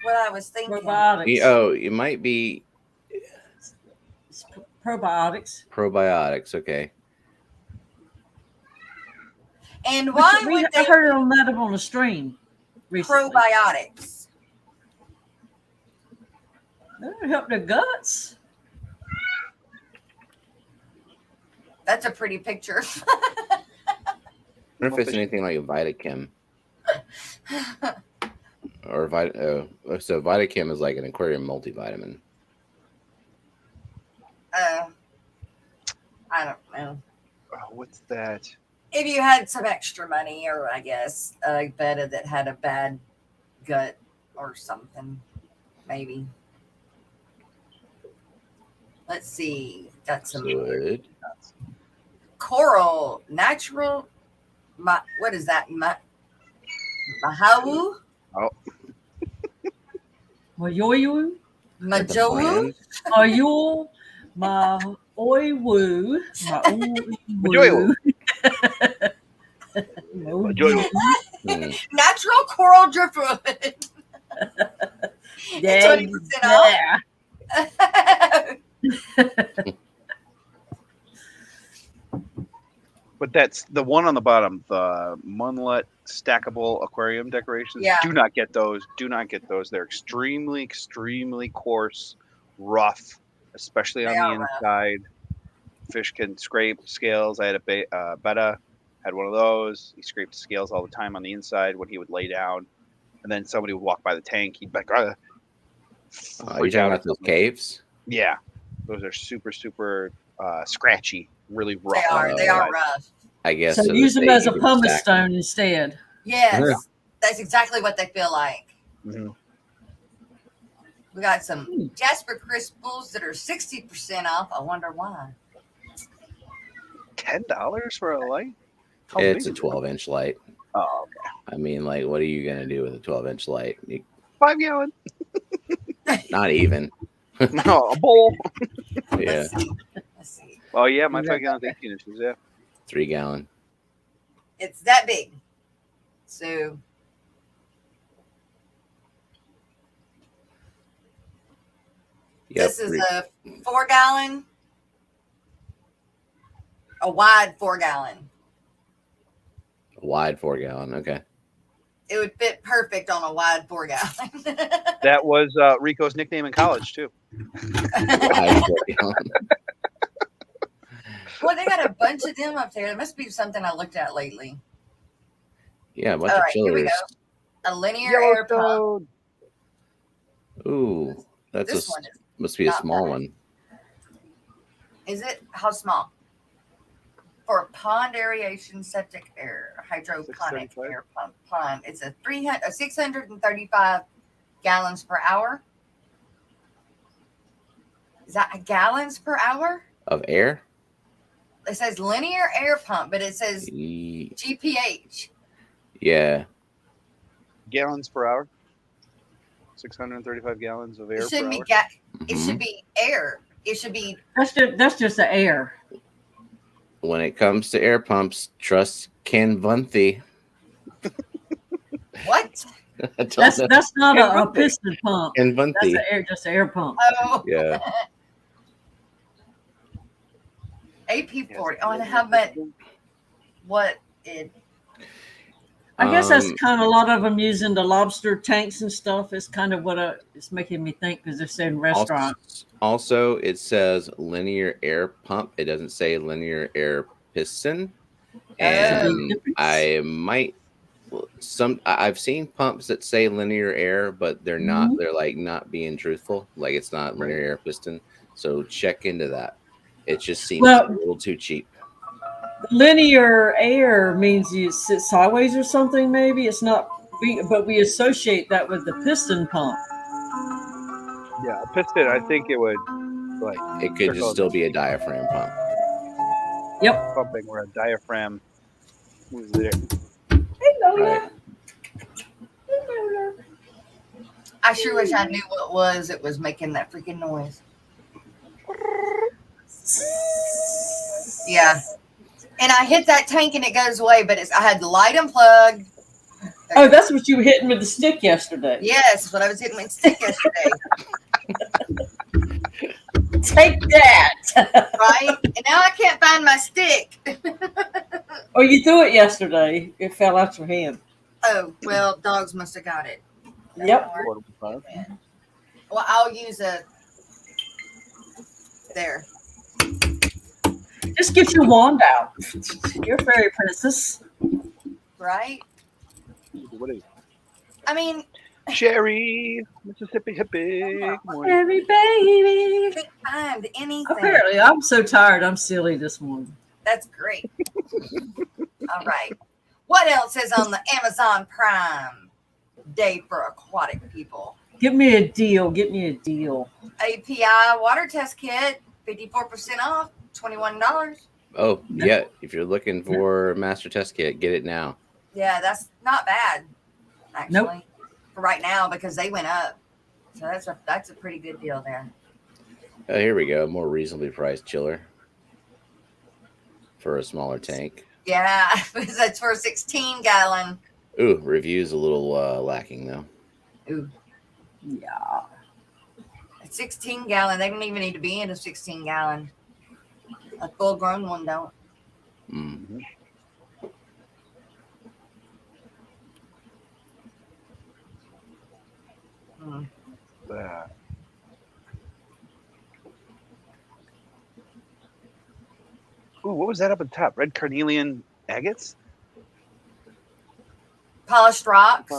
what I was thinking. Probiotics. Oh, it might be Probiotics. probiotics. Okay. And why would I they heard on that on a stream recently. probiotics? That'll help their guts. That's a pretty picture. I wonder if it's anything like a Vitachem. Or so Vitachem is like an aquarium multivitamin. I don't know. Oh, what's that? If you had some extra money, or I guess a betta that had a bad gut or something, maybe. Let's see. Got some Good. coral natural. What is that? Mahawu? Mayoyu. Majowu? Mayo. Ma oiwu. Ma Majoyu. oiwu. Natural coral driftwood. Yeah. 20% off. But that's the one on the bottom, the Munlet stackable aquarium decorations. Yeah. Do not get those. They're extremely, extremely coarse, rough, especially on They the are rough. inside. Fish can scrape scales. I had a betta, had one of those. He scraped scales all the time on the inside when he would lay down. And then somebody would walk by the tank. He'd be like, Are you talking about those caves? Yeah. Those are super, super scratchy, really rough. They are rough. I guess. So to use this them day as a you can pumice stack stone instead. Yes. Yeah. That's exactly what they feel like. Mm-hmm. We got some Jasper crystals that are 60% off. I wonder why. $10 for a light? How It's big a is it? 12-inch light. Oh, okay. I mean, like, what are you gonna do with a 12-inch light? 5 gallon. Not even. No, a bowl. Yeah, Let's see. Oh yeah, my 5 gallon's 18 inches. Yeah. 3-gallon. It's that big. So Yep. this is a 4 gallon, a wide 4 gallon. Wide 4-gallon. Okay. It would fit perfect on a wide 4 gallon. That was Rico's nickname in college too. Wide 4-gallon. Well, they got a bunch of them up there. It must be something I looked at lately. Yeah, a bunch All of right, here we chillers. go. A linear air pump. Yellowstone. Ooh, that's This one is must be a not small bad. one. Is it? How small? For pond aeration septic air hydroponic 635? air pump pond. It's a 635 gallons per hour. Is that gallons per hour? Of air? It says linear air pump, but it says GPH. Yeah. Gallons per hour. 635 gallons of air It per shouldn't be hour. It Mhm. should be air. It should be That's just the air. When it comes to air pumps, trust Ken Vunthy. what? That's not a piston pump. Ken That's Vunthy. just an air pump. Oh, Yeah. AP40. Oh, and how about what it? I guess that's Um, kind of a lot of them using the lobster tanks and stuff. It's kind of what it's making me think because they're saying restaurant. Also, it says linear air pump. It doesn't say linear air piston. And I've seen pumps that say linear air, but they're not. Mhm. They're like not being truthful. Like it's not linear air piston. So check into that. It just seems a little too cheap. Linear air means you sit sideways or something. Maybe it's not. But we associate that with the piston pump. Yeah, a piston. I think it would like It could just still be a diaphragm pump. Yep. pumping where a diaphragm moves it. Right. I sure wish I knew what it was. It was making that freaking noise. Yeah. And I hit that tank and it goes away, but I had the light unplugged. Oh, that's what you were hitting with the stick yesterday. Yes, that's what I was hitting with stick yesterday. Take that. Right? And now I can't find my stick. Oh, you threw it yesterday. It fell out your hand. Oh, well, dogs must have got it. Yep. Well, I'll use there. Just get your wand out. You're a fairy princess. Right? What is it? I mean, Cherry, Mississippi hippie. Good morning. Fairy baby. can't find anything. Apparently, I'm so tired. I'm silly this morning. That's great. All right. What else is on the Amazon Prime Day for aquatic people? Give me a deal. Get me a deal. API water test kit, 54% off, $21. Oh, yeah. If you're looking for master test kit, get it now. Yeah, that's not bad, actually, Nope. for right now because they went up. So that's a pretty good deal there. Oh, here we go. More reasonably priced chiller for a smaller tank. Yeah, that's for a 16-gallon. Ooh, review's a little lacking though. Ooh, Yeah. a 16-gallon. They don't even need to be in a 16-gallon. A full-grown one don't. Mm. Mm. Ooh, what was that up at the top? Red carnelian agates? Polished rocks.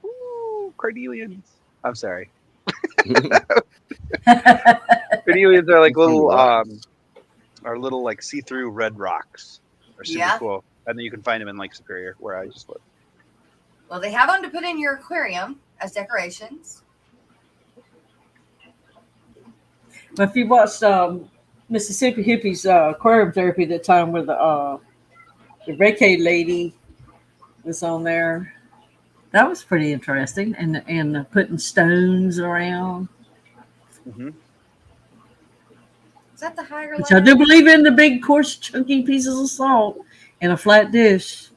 Ooh, carnelians. I'm sorry. Mm. Carnelians are like little, Rocks. are little like see-through red rocks. Are super Yeah. cool. And then you can find them in Lake Superior, where I just live. Well, they have them to put in your aquarium as decorations. But if you watched Mississippi Hippie's aquarium therapy that time where the Reiki lady was on there. That was pretty interesting, and putting stones around. Hmm. Is that the higher Which I level? do believe in the big, coarse, chunky pieces of salt in a flat dish.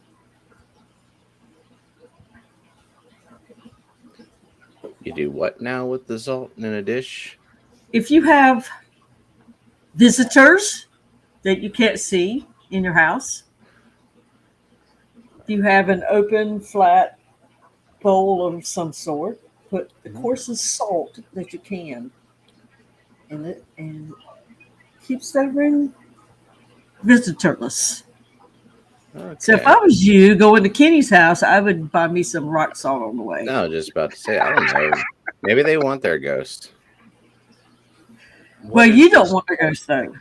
You do what now with the salt in a dish? If you have visitors that you can't see in your house, if you have an open, flat bowl of some sort, put the coarsest salt that you can in it, and keeps that room visitorless. Okay. So if I was you going to Kenny's house, I would buy me some rock salt on the way. No, just about to say, I don't know. Maybe they want their ghost. Well, you don't want to go though,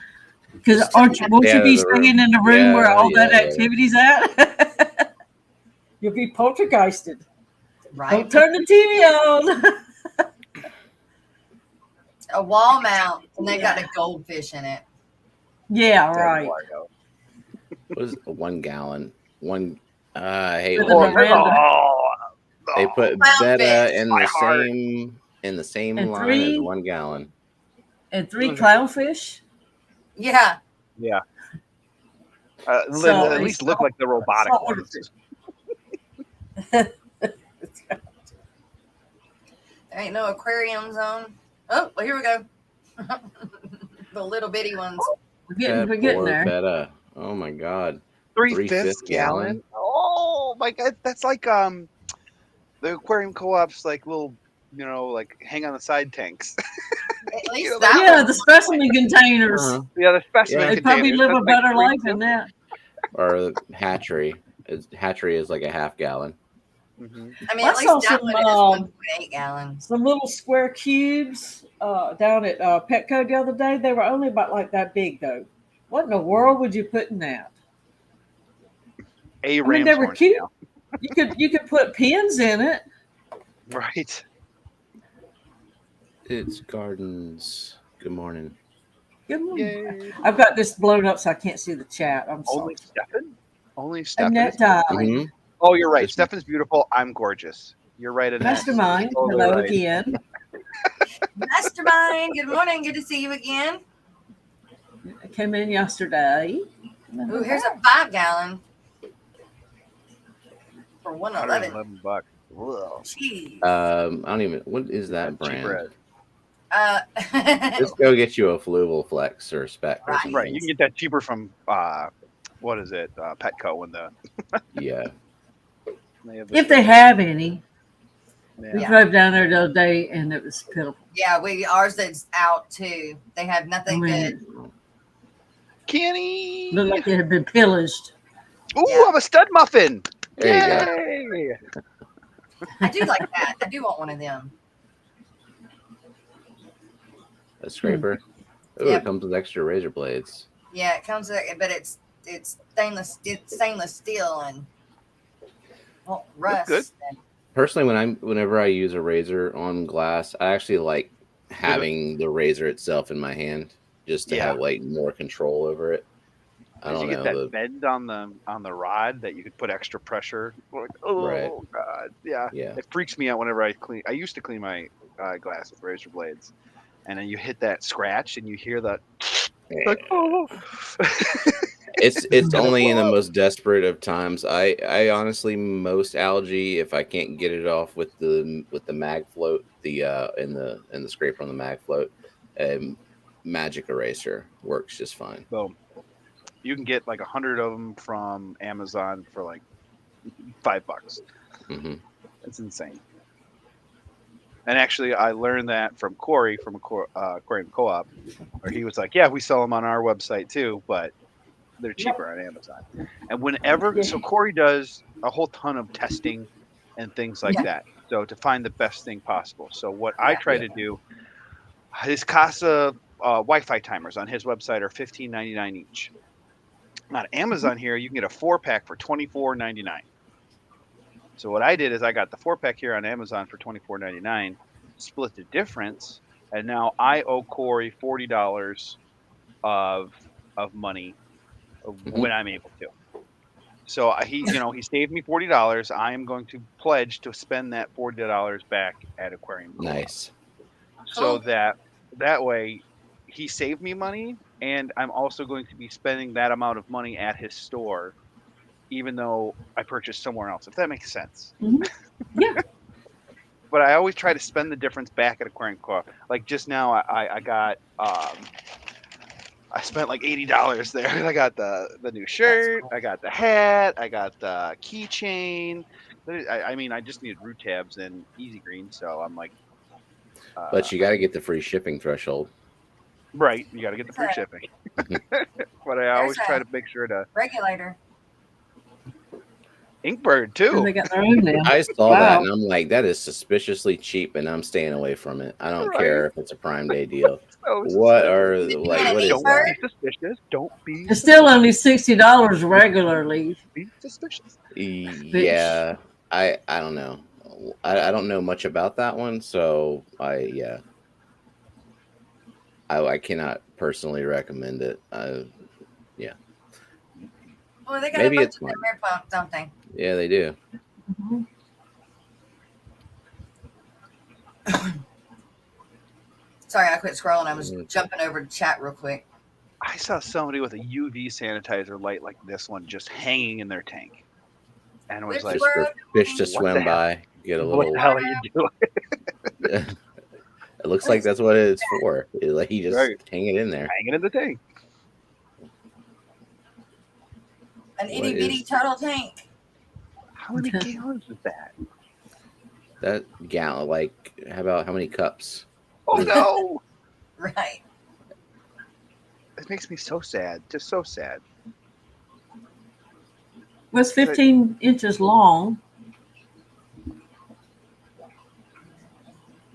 because won't you be staying in the room where all that activity's at? You'll be poltergeisted. Right. Don't turn the TV on. A wall mount, and they got a goldfish in it. Yeah, right. What is it? 1 gallon? I hate Put it when in they put Clownfish. betta in My the heart. same And line as 3 1 gallon. And 3 clownfish. Yeah. Yeah. So at least look like the robotic salt ones. There ain't no aquarium zone. Oh, well, here we go. The little bitty ones. We're getting there. Betta. Oh my god. 3/5 gallon. Oh my god, that's like the aquarium co-ops, like little, like hang on the side tanks. At least know, that Yeah, one. the specimen containers. Yeah, the specimen. Yeah. They probably containers. live a That's like better life than that. Or hatchery. Hatchery is like a half gallon. Mhm. I mean, I at saw least that some, one is 1.8 gallons. Some little square cubes down at Petco the other day. They were only about like that big though. What in the world would you put in that? A I mean, they were ramshorn cute. snail. You could put pins in it. Right. It's Gardens. Good morning. Good morning. Yay. I've got this blown up so I can't see the chat. I'm Only sorry. Stefan? Only Stefan? Annette Darling. Mhm. Oh, you're right. Just- Stefan's beautiful. I'm gorgeous. You're right, Annette. Mastermind. Totally Hello right. again. Mastermind, good morning. Good to see you again. I came in yesterday. Ooh, here's a 5 gallon for $111. $111. Whoa. Jeez. I don't even. What is that brand? Cheaper. Just go get you a Fluval Flex or Spec. Or Right. something. Right. You can get that cheaper from what is it? Petco when Yeah. If they have any. We Yeah. drove down there the other day and it was pitiful. Yeah, ours is out too. They have I nothing mean, good. Kenny. looked like it had been pillaged. Ooh, Yeah. I'm a stud muffin. There you Yay. I do like that. I do want one of them. A scraper. Ooh, Yep. it comes with extra razor blades. Yeah, it comes with it, but it's stainless steel and won't rust. good. Personally, whenever I use a razor on glass, I actually like having the razor itself in my hand just to Yeah. have like more control over it. I Did don't you know. get that bend on the rod that you could put extra pressure? Like, oh Right. god, yeah. Yeah. It freaks me out whenever I clean. I used to clean my glass with razor blades, and then you hit that scratch and you hear that. Like, oh. It's only in the most desperate of times. I honestly, most algae, if I can't get it off with the mag float, in the scraper on the mag float, magic eraser works just fine. Boom. You can get like 100 of them from Amazon for like $5. Hmm. It's insane. And actually, I learned that from Corey from Aquarium Co-op, where he was like, "Yeah, we sell them on our website too, but they're cheaper on Amazon." And whenever, so Corey does a whole ton of testing and things like that, so to find the best thing possible. So what I try to do, his Casa Wi-Fi timers on his website are $15.99 each. On Amazon here, you can get a 4-pack for $24.99. So what I did is I got the 4-pack here on Amazon for $24.99, split the difference, and now I owe Corey $40 of money when I'm able to. So he saved me $40. I am going to pledge to spend that $40 back at Aquarium. Nice. So that way, he saved me money, and I'm also going to be spending that amount of money at his store, even though I purchased somewhere else. If that makes sense. Yeah. But I always try to spend the difference back at Aquarium Co. Like just now, I got I spent like $80 there. I got the new shirt, cool. I got the hat, I got the keychain. I mean, I just needed root tabs and easy green, so I'm like. But you got to get the free shipping threshold. Right, you got to get the free shipping. But I always try to make sure to. Regulator. Inkbird And too. they got their own now. I saw Wow. that and I'm like, that is suspiciously cheap, and I'm staying away from it. I don't care if it's a Prime Day deal. So What are Did you like? get What an is don't that? be suspicious. Don't be. It's still only $60 regularly. Be suspicious. Yeah, I don't know. I don't know much about that one, so I cannot personally recommend it. Yeah, Well, they got Maybe a bunch it's of mine. them there, don't they? yeah, they do. Sorry, I quit scrolling. I was jumping over to chat real quick. I saw somebody with a UV sanitizer light like this one just hanging in their tank, and was Which like, Just for fish to What swim the hell? by, get a "What little. the hell are you doing?" It looks like that's what it's for. Like he just Right. hang it in there. Hanging in the tank. An What itty bitty is- turtle tank. How many gallons is that? That gallon, like, how many cups? Oh no! Right. It makes me so sad. Just so sad. Was 15 inches long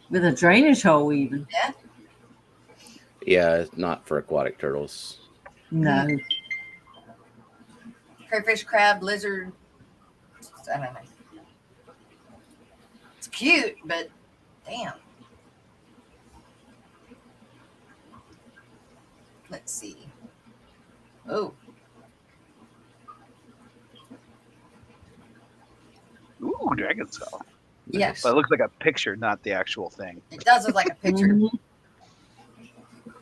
with a drainage hole even. Yeah, it's not for aquatic turtles. No. Crayfish, crab, lizard. I don't know. It's cute, but damn. Let's see. Oh, Ooh, dragon skull. yes. But it looks like a picture, not the actual thing. It does look like a picture. Mhm.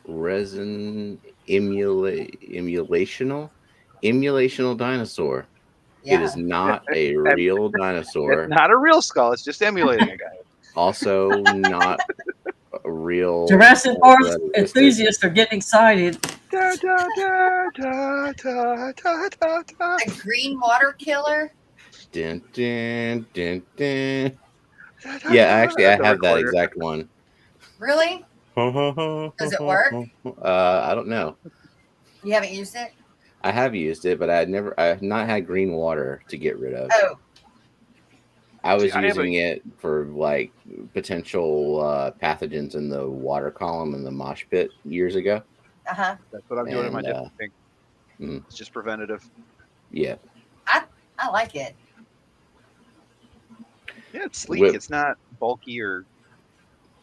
Resin emulational dinosaur. Yeah. It is not a real dinosaur. It's not a real skull. It's just emulating a guy. Also, not a real. Jurassic Park that existed. enthusiasts are getting excited. Da, da, da, da, da, da, da, da. A green water killer. Dun, dun, dun, dun. Yeah, actually, I have that exact one. Really? Does it work? I don't know. You haven't used it? I have used it, but I have not had green water to get rid of. Oh, I was See, I using it for like potential pathogens in the water column in the mosh pit years ago. uh-huh. That's what I'm doing in my And, different thing. mm. It's just preventative. Yeah, I like it. Yeah, it's sleek. Whip. It's not bulky or.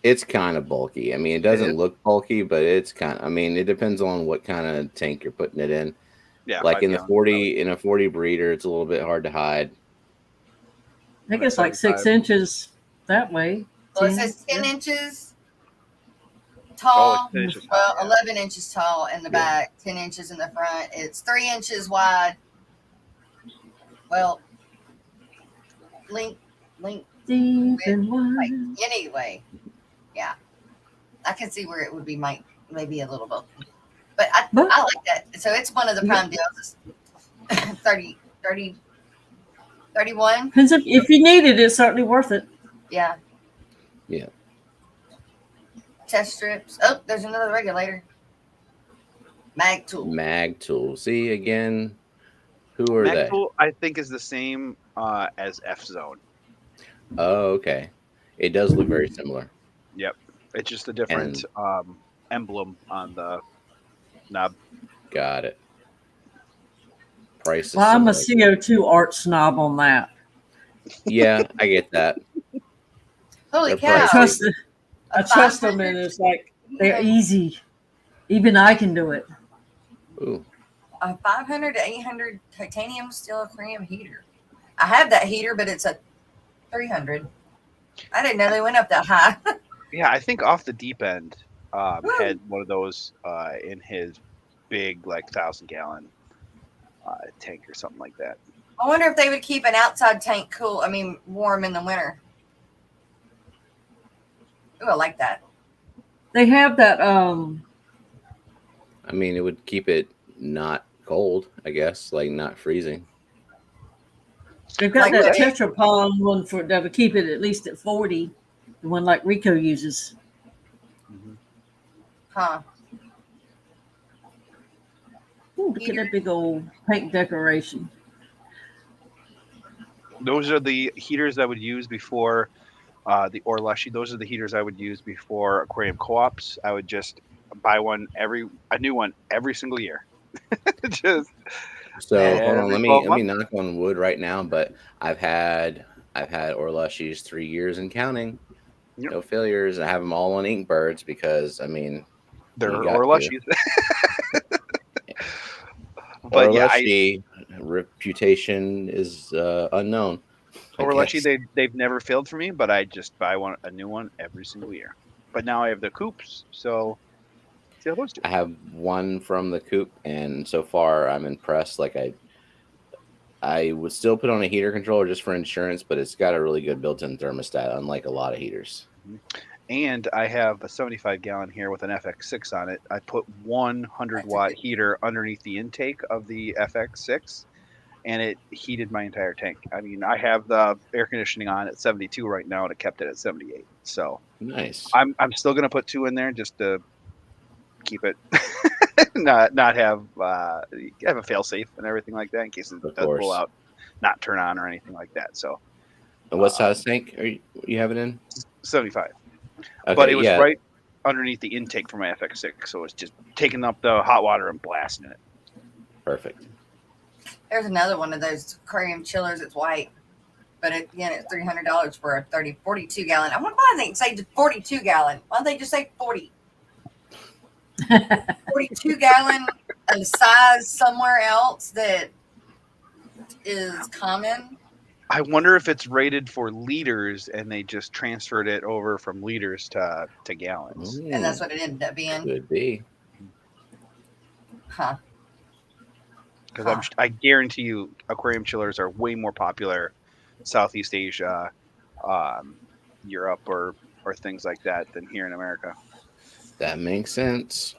it's kind of bulky. I mean, it doesn't is? look bulky, but it's kind of. I mean, it depends on what kind of tank you're putting it in. Yeah, Like 5 in the gallons, 40 in a 40 breeder, it's a little bit hard to hide. I think it's like 6 75. inches that way. Well, it 10, says 10 yeah. inches tall. Oh, it's 10 inches Well, high, yeah. 11 inches tall in the Yeah. back, 10 inches in the front. It's 3 inches wide. Well, length. Deep and Like, wide. anyway, yeah, I can see where it would be maybe a little bulky, but I But- like that. So it's one of the prime deals. It's 30, 31. Depends if you need it, it's certainly worth it. Yeah. Yeah. Test strips. Oh, there's another regulator. Mag tool. Mag tool. See again, who are they? Maxwell, I think, is the same as F Zone. Oh, okay. It does look very similar. It's just a different emblem on the knob. Got it. Price is Well, I'm a similar. CO2 art snob on that. Yeah, I get that. Holy They're cow! pricey. I trust them, and it's like they're easy. Even I can do it. Ooh. A 500 to 800 titanium steel aquarium heater. I have that heater, but it's a 300. I didn't know they went up that high. Yeah, I think Off the Deep End had one of those in his big, like 1,000-gallon tank or something like that. I wonder if they would keep an outside tank warm in the winter. Ooh, I like that. They have that. I mean, it would keep it not cold, I guess, like not freezing. They've got Like that the- Tetrapon one that would keep it at least at 40. The one like Rico uses. Mhm. Huh. Ooh, look at that big old paint decoration. Those are the heaters I would use before the Orlushy. Those are the heaters I would use before aquarium co-ops. I would just buy a new one every single year. Just So hold on, every let 12 me months. knock on wood right now. But I've had Orlushys 3 years and counting. Yep. No failures. I have them all on Inkbirds because I mean They're you got to. Orlushys. But yeah, Orlushy reputation is unknown. I Orlushy, guess. they've never failed for me, but I just buy a new one every single year. But now I have the coops, so see how those do. I have one from the coop, and so far I'm impressed. Like I would still put on a heater controller just for insurance, but it's got a really good built-in thermostat, unlike a lot of heaters. And I have a 75-gallon here with an FX6 on it. I put 100-watt heater underneath the intake of the FX6, and it heated my entire tank. I mean, I have the air conditioning on at 72 right now, and it kept it at 78. So Nice. I'm still gonna put 2 in there just to keep it not have a fail safe and everything like that in case it Of does course. blow out, not turn on or anything like that. So And what size tank are you have it in? 75. Okay, But it was yeah. right underneath the intake for my FX6, so it's just taking up the hot water and blasting it. Perfect. There's another one of those aquarium chillers. It's white, but again, it's $300 for a 42 gallon. I wonder why they say 42 gallon. Why don't they just say 40? 42 gallon of size somewhere else that is common. I wonder if it's rated for liters and they just transferred it over from liters to gallons. And that's what it ended up being. Could be. Huh. Because I guarantee you, aquarium chillers are way more popular Southeast Asia, Europe, or things like that than here in America. That makes sense.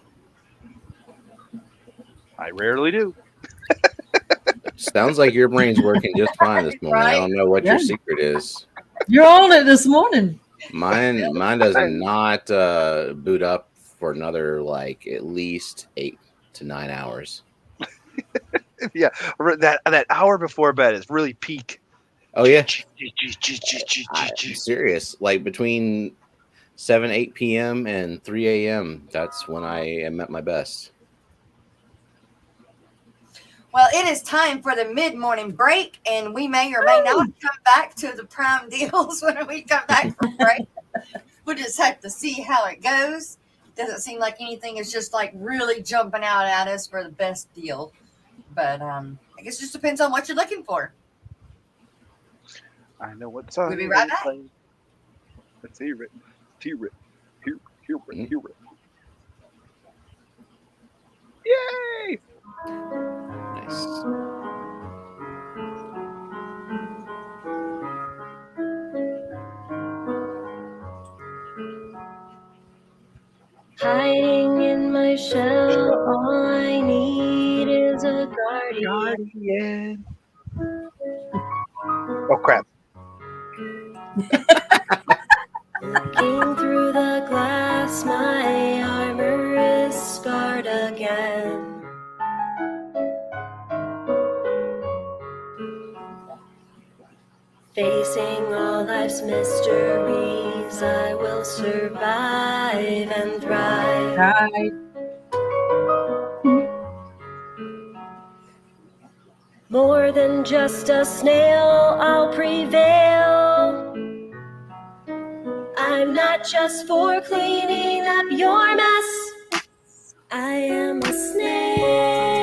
I rarely do. Sounds like your brain's working just fine this morning. I don't know what your Yeah. secret is. You're on it this morning. Mine does not boot up for another like at least 8 to 9 hours. Yeah, that hour before bed is really peak. Oh yeah, I'm serious. Like between 7-8 p.m. and 3 a.m. That's when I am at my best. Well, it is time for the mid-morning break, and we may or may not come back to the prime deals when we come back from break. We'll just have to see how it goes. Doesn't seem like anything is just like really jumping out at us for the best deal. But I guess it just depends on what you're looking for. I know what song. We'll be right back. Let's hear it. Hear it. Hear it. Yay! Nice. Hiding in my shell, all I need is a guardian. Oh crap! Looking through the glass, my armor is scarred again. Facing all life's mysteries, I will survive and thrive. Hi. More than just a snail, I'll prevail. I'm not just for cleaning up your mess. I am a snail.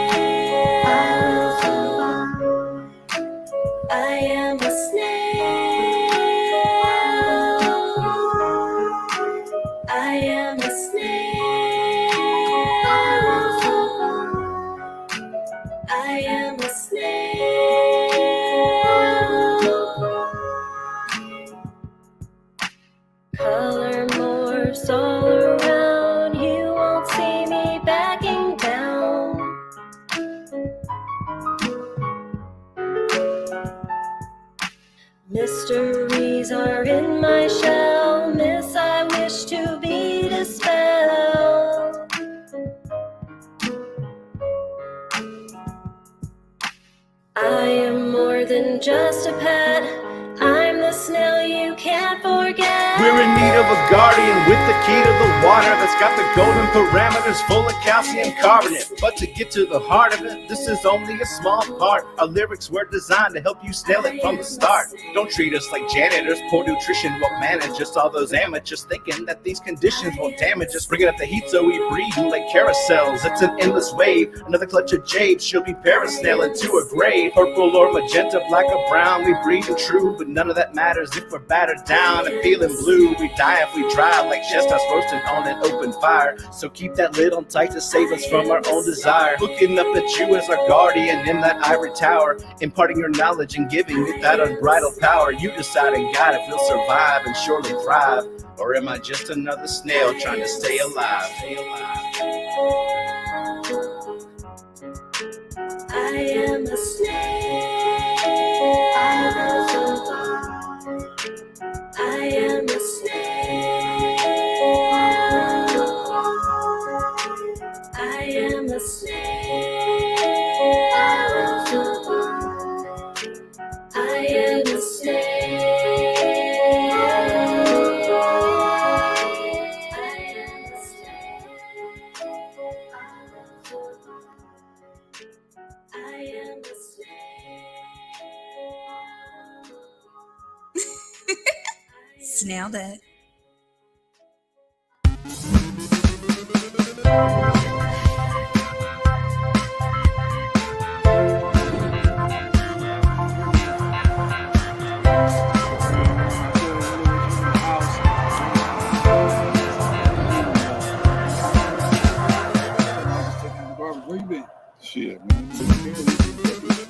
just a pet. I'm the snail you can't forget. We're in need of a guardian with the key to the water that's got the golden parameters full of calcium carbonate. But to get to the heart of it, this is only a small part. Our lyrics were designed to help you snail it from the start. Don't treat us like janitors, poor nutrition won't manage us. All those amateurs thinking that these conditions won't damage us. Bringing up the heat so we breathe like carousels. It's an endless wave, another clutch of jade. She'll be parasailing to a grave. Purple or magenta, black or brown, we breathe and true. But none of that matters if we're battered down and feeling blue. We die if we dry like chestnuts roasting on an open fire. So keep that lid on tight to save us from our own desire. Looking up at you as our guardian in that ivory tower, imparting your knowledge and giving it that unbridled power. You decide and guide if we'll survive and surely thrive. Or am I just another snail trying to stay alive? I am a snail. I am a snail. I am a snail. I am a Snailed it. Where you been? Shit, man.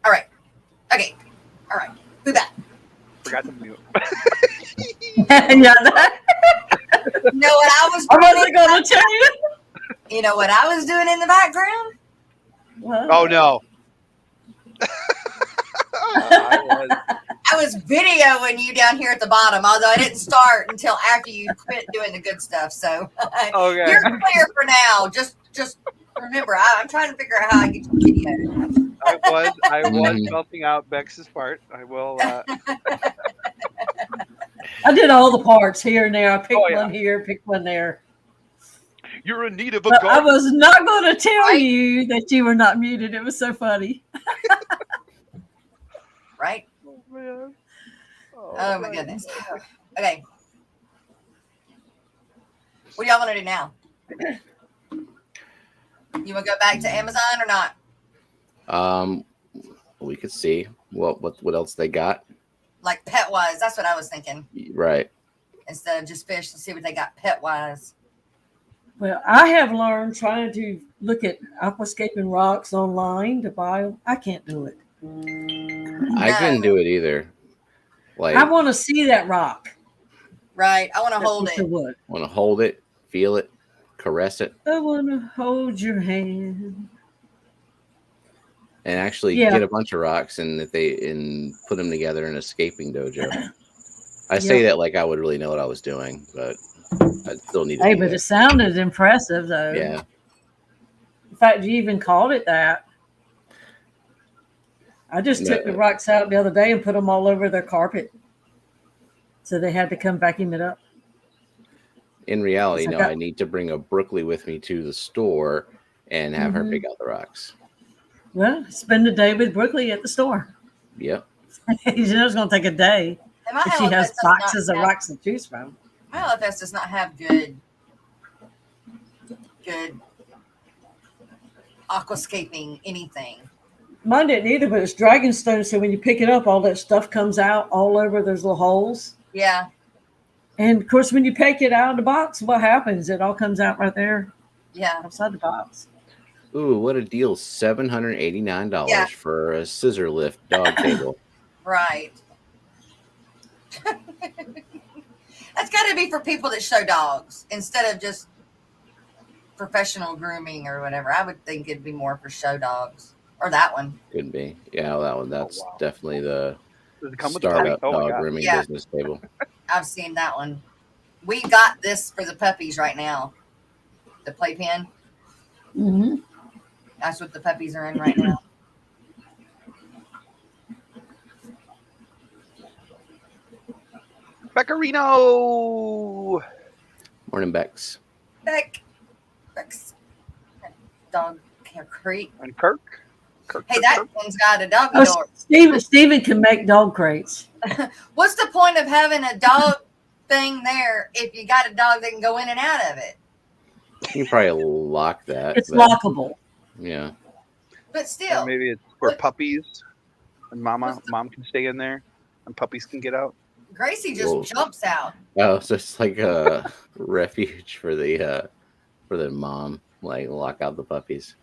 All right. Okay. All right. Who that? Forgot to mute. Yeah, that, You know what I was I doing? wasn't going to tell you. You know what I was doing in the background? Well, Oh no. I was videoing you down here at the bottom, although I didn't start until after you quit doing the good stuff. So Okay. you're clear for now. Just remember, I'm trying to figure out how I get your video. I was melting out Bex's part. I will. I did all the parts here and there. I picked Oh, yeah. one here, picked one there. You're in need of a But I guard. was not going to tell Right. you that you were not muted. It was so funny. Right? Oh, man. Oh my goodness. Okay. What do y'all want to do now? You want to go back to Amazon or not? We could see what else they got. Like pet wise, that's what I was thinking. Right. Instead of just fish, to see what they got pet wise. Well, I have learned trying to look at aquascaping rocks online to buy them. I can't do it. I couldn't do it either. Like I want to see that rock. Right. I want to hold That's it. what I would. want to hold it, feel it, caress it, I want to hold your hand. and actually get a bunch of rocks and put them together in a scaping dojo. I say that like I would really know what I was doing, but I still need to. Hey, do but that. it sounded impressive though. Yeah. In fact, you even called it that. I just took the rocks out the other day and put them all over their carpet. So they had to come vacuum it up. In reality, So no, I need to bring a Brooklyn with me to the store and have her pick out the rocks. Well, spend a day with Brooklyn at the store. Yep. You know it's going to take a day. And my If she has LFS does not boxes of have- rocks to choose from. My LFS does not have good aquascaping anything. Mine didn't either, but it's Dragonstone. So when you pick it up, all that stuff comes out all over those little holes. Yeah. And of course, when you take it out of the box, what happens? It all comes out right there Yeah. outside the box. Ooh, what a deal. $789 Yeah. for a scissor lift dog table. Right. That's got to be for people that show dogs instead of just professional grooming or whatever. I would think it'd be more for show dogs. Or that one. Could be. Yeah, that one. That's definitely the Does it come with the puppy? startup Oh my dog god. grooming Yeah. business table. I've seen that one. We got this for the puppies right now. The playpen. Mm-hmm. That's what the puppies are in right now. Beccarino. Morning, Bex. Beck's dog crate. And Kirk. Hey, that one's got a doggy Oh, door. Steven can make dog crates. What's the point of having a dog thing there if you got a dog that can go in and out of it? You can probably lock that. It's but- lockable. Yeah. But Or still, maybe it's where What- puppies and mom can stay in there and puppies can get out. Gracie just Whoa. jumps out. Oh, so it's like a refuge for the mom, like lock out the puppies.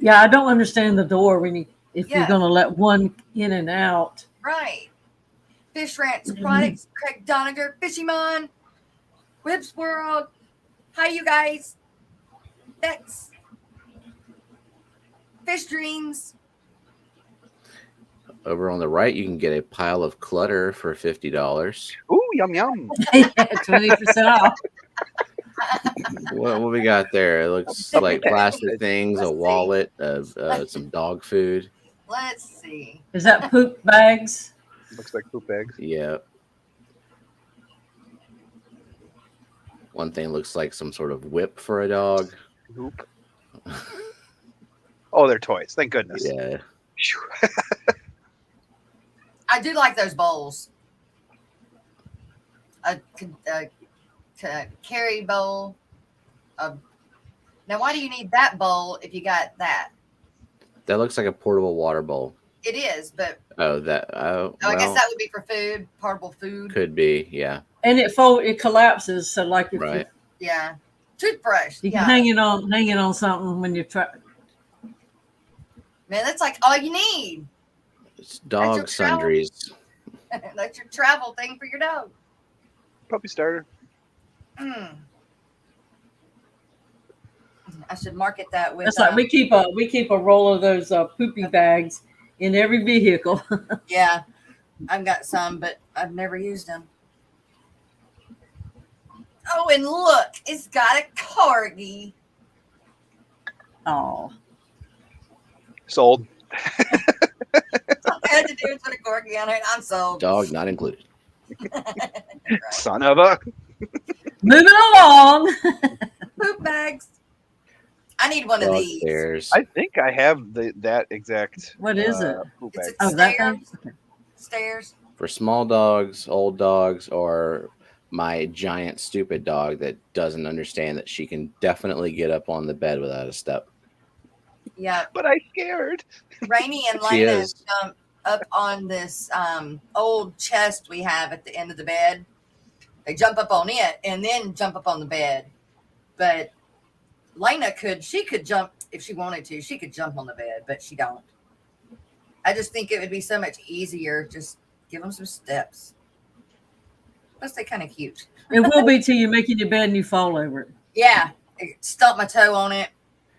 Yeah, I don't understand the door if Yeah. you're going to let one in and out. Right. Fish Ranch Aquatics, Craig Doniger, Fishy Mon, Whips World. Hi, you guys. Bex. Fish Dreams. Over on the right, you can get a pile of clutter for $50. Ooh, yum yum. 20% off. What we got there? It looks like plastic things, a Let's see. wallet, some dog food. Let's see. Is that poop bags? Looks like poop eggs. Yeah. One thing looks like some sort of whip for a dog. Poop. Oh, they're toys. Thank goodness. Yeah. Phew. I do like those bowls. A carry bowl. Now, why do you need that bowl if you got that? That looks like a portable water bowl. It is, but Oh, that. Oh, I guess well, that would be for food, portable food. could be. Yeah. And it collapses. So like if Right. Yeah. Toothbrush. you Yeah. can hang it on something when you're trying. Man, that's like all you need. It's dog your travel- sundries. That's your travel thing for your dog. Puppy starter. Mm. I should market that with. It's like we keep a roll of those poopy bags in every vehicle. Yeah, I've got some, but I've never used them. Oh, and look, it's got a corgi. Oh, Sold. All I had to do is put a corgi on it. I'm sold. Dog not included. Right. Son of a. moving along. Poop bags. I need one of Dog these. stairs. I think I have that exact. What is it? Poop It's bag. a Oh, that stair. thing. Okay. Stairs. For small dogs, old dogs, or my giant stupid dog that doesn't understand that she can definitely get up on the bed without a step. Yeah, But I scared. Rainy and She Lena is. jumped up on this old chest we have at the end of the bed. They jump up on it and then jump up on the bed. But Lena she could jump if she wanted to. She could jump on the bed, but she don't. I just think it would be so much easier. Just give them some steps. Plus, they're kind of cute. It will be till you're making your bed and you fall over it. Yeah, stump my toe on it.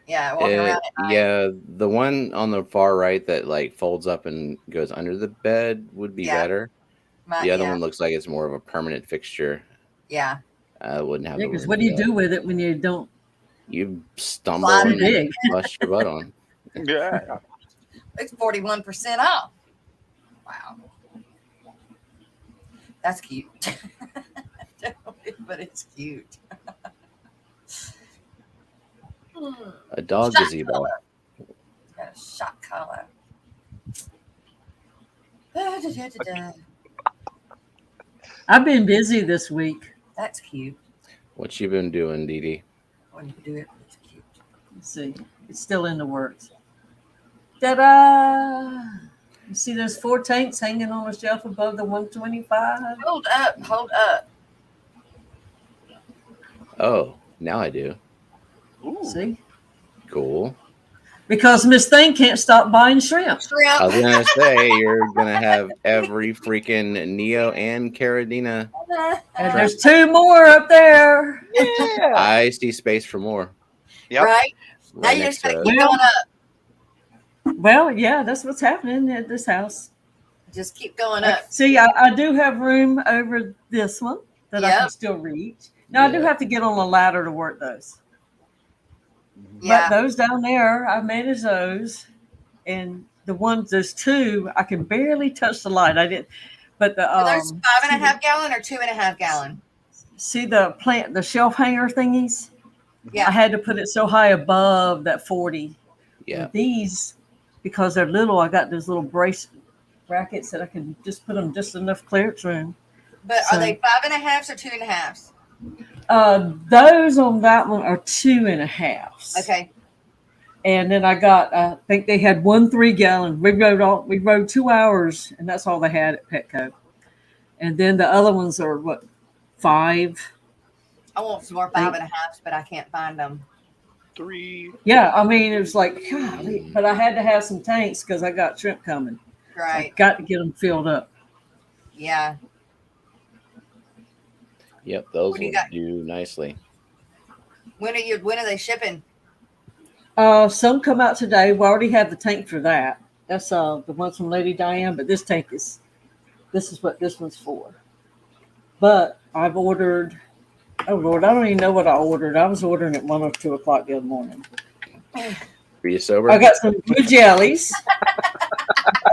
Yeah, walking around at night. Yeah, the one on the far right that like folds up and goes under the bed would be Yeah. better. The other yeah, one looks like it's more of a permanent fixture. yeah. I wouldn't have. Yeah, the because room what do for you that. do with it when you don't? You stumble Slide Too and big. bust your butt on. Yeah. It's 41% off. Wow. That's cute. But it's cute. A dog Shot gazebo. collar. It's got a shot collar. Da-da-da-da-da. I've been busy this week. That's cute. What you been doing, Dee Dee? When you do it, it's cute. Let's see. It's still in the works. Ta-da! You see those 4 tanks hanging on a shelf above the 125? Hold up, hold up. Oh, now I do. Ooh. See? Cool. because Miss Thing can't stop buying shrimp. I was gonna say you're gonna have every freaking Neo and Caradina. And there's 2 more up there. Yeah. I see space for more. Yep. Right? Now Right you next just gotta to keep it. going up. Well, yeah, that's what's happening at this house. Just keep going up. See, I do have room over this one that I can Yep. still reach. Now, I do Yeah. have to get on a ladder to work those. Yeah. But those down there, I manage those. And the ones, there's 2, I can barely touch the light. I didn't. But the Are those 5.5 gallon or 2.5 gallon? see the plant, the shelf hanger thingies? I Yeah. had to put it so high above that 40. Yeah. And these, because they're little, I got those little brackets that I can just put them just enough clearance room. But So- are they 5.5s or 2.5s? Those on that one are 2.5. Okay. And then I got, I think they had 1 3-gallon. We rode 2 hours, and that's all they had at Petco. And then the other ones are what, 5? I want some more 5.5s, but I can't find them. 3. Yeah, I mean, it was like, golly, but I had to have some tanks because I got shrimp coming. I Right. got to get them filled up. Yeah. Yep, those What do you will got? do nicely. When are they shipping? Some come out today. We already have the tank for that. That's the ones from Lady Diane, but this tank is what this one's for. But I've ordered, oh Lord, I don't even know what I ordered. I was ordering at 1 or 2 o'clock the other morning. Are you sober? I got some blue jellies.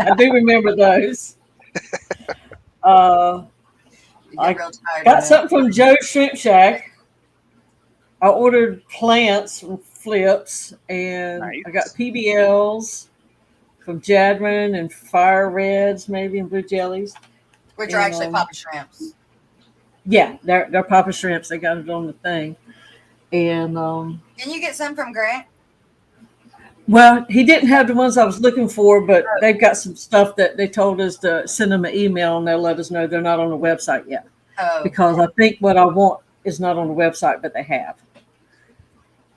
I do remember those. You get real tired Got of that. something from Joe's Shrimp Shack. I ordered plants from Flips, and Nice. I got PBLs from Jadwin and Fire Reds, maybe, and blue jellies. Which are actually Papa Shrimps. Yeah, they're Papa Shrimps. They got it on the thing. And Didn't you get some from Grant? well, he didn't have the ones I was looking for, but they've got some stuff that they told us to send them an email, and they'll let us know they're not on the website yet. Oh. Because I think what I want is not on the website, but they have.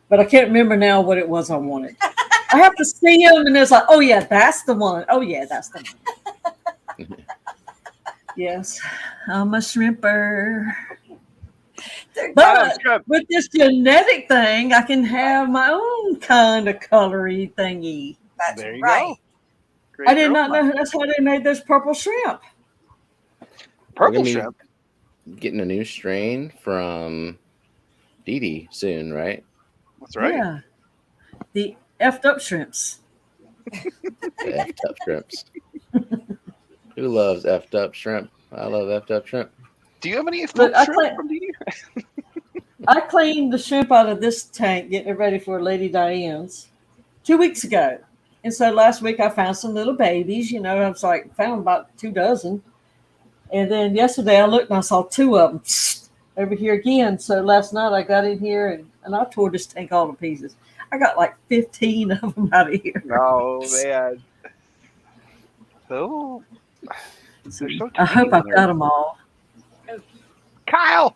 But I can't remember now what it was I wanted. I have to see them, and it's like, oh yeah, that's the one. Oh yeah, that's the one. Yes, I'm a shrimper. But with this genetic thing, I can have my own kind of colory thingy. That's There you right. go. Great I did not girl. know that's how they made those purple shrimp. Purple We're gonna be shrimp. Getting a new strain from Dee Dee soon, right? That's right. Yeah, the effed up shrimps. The effed up shrimps. Who loves effed up shrimp? I love effed up shrimp. Do you have any Look, I shrimp think- from Dee Dee? I cleaned the shrimp out of this tank, getting it ready for Lady Diane's 2 weeks ago. And so last week I found some little babies, you know, I was like, found about 2 dozen. And then yesterday I looked and I saw 2 of them over here again. So last night I got in here and I tore this tank all to pieces. I got like 15 of them out of here. Oh man. So they're so I hope tiny I've when got them all. Kyle.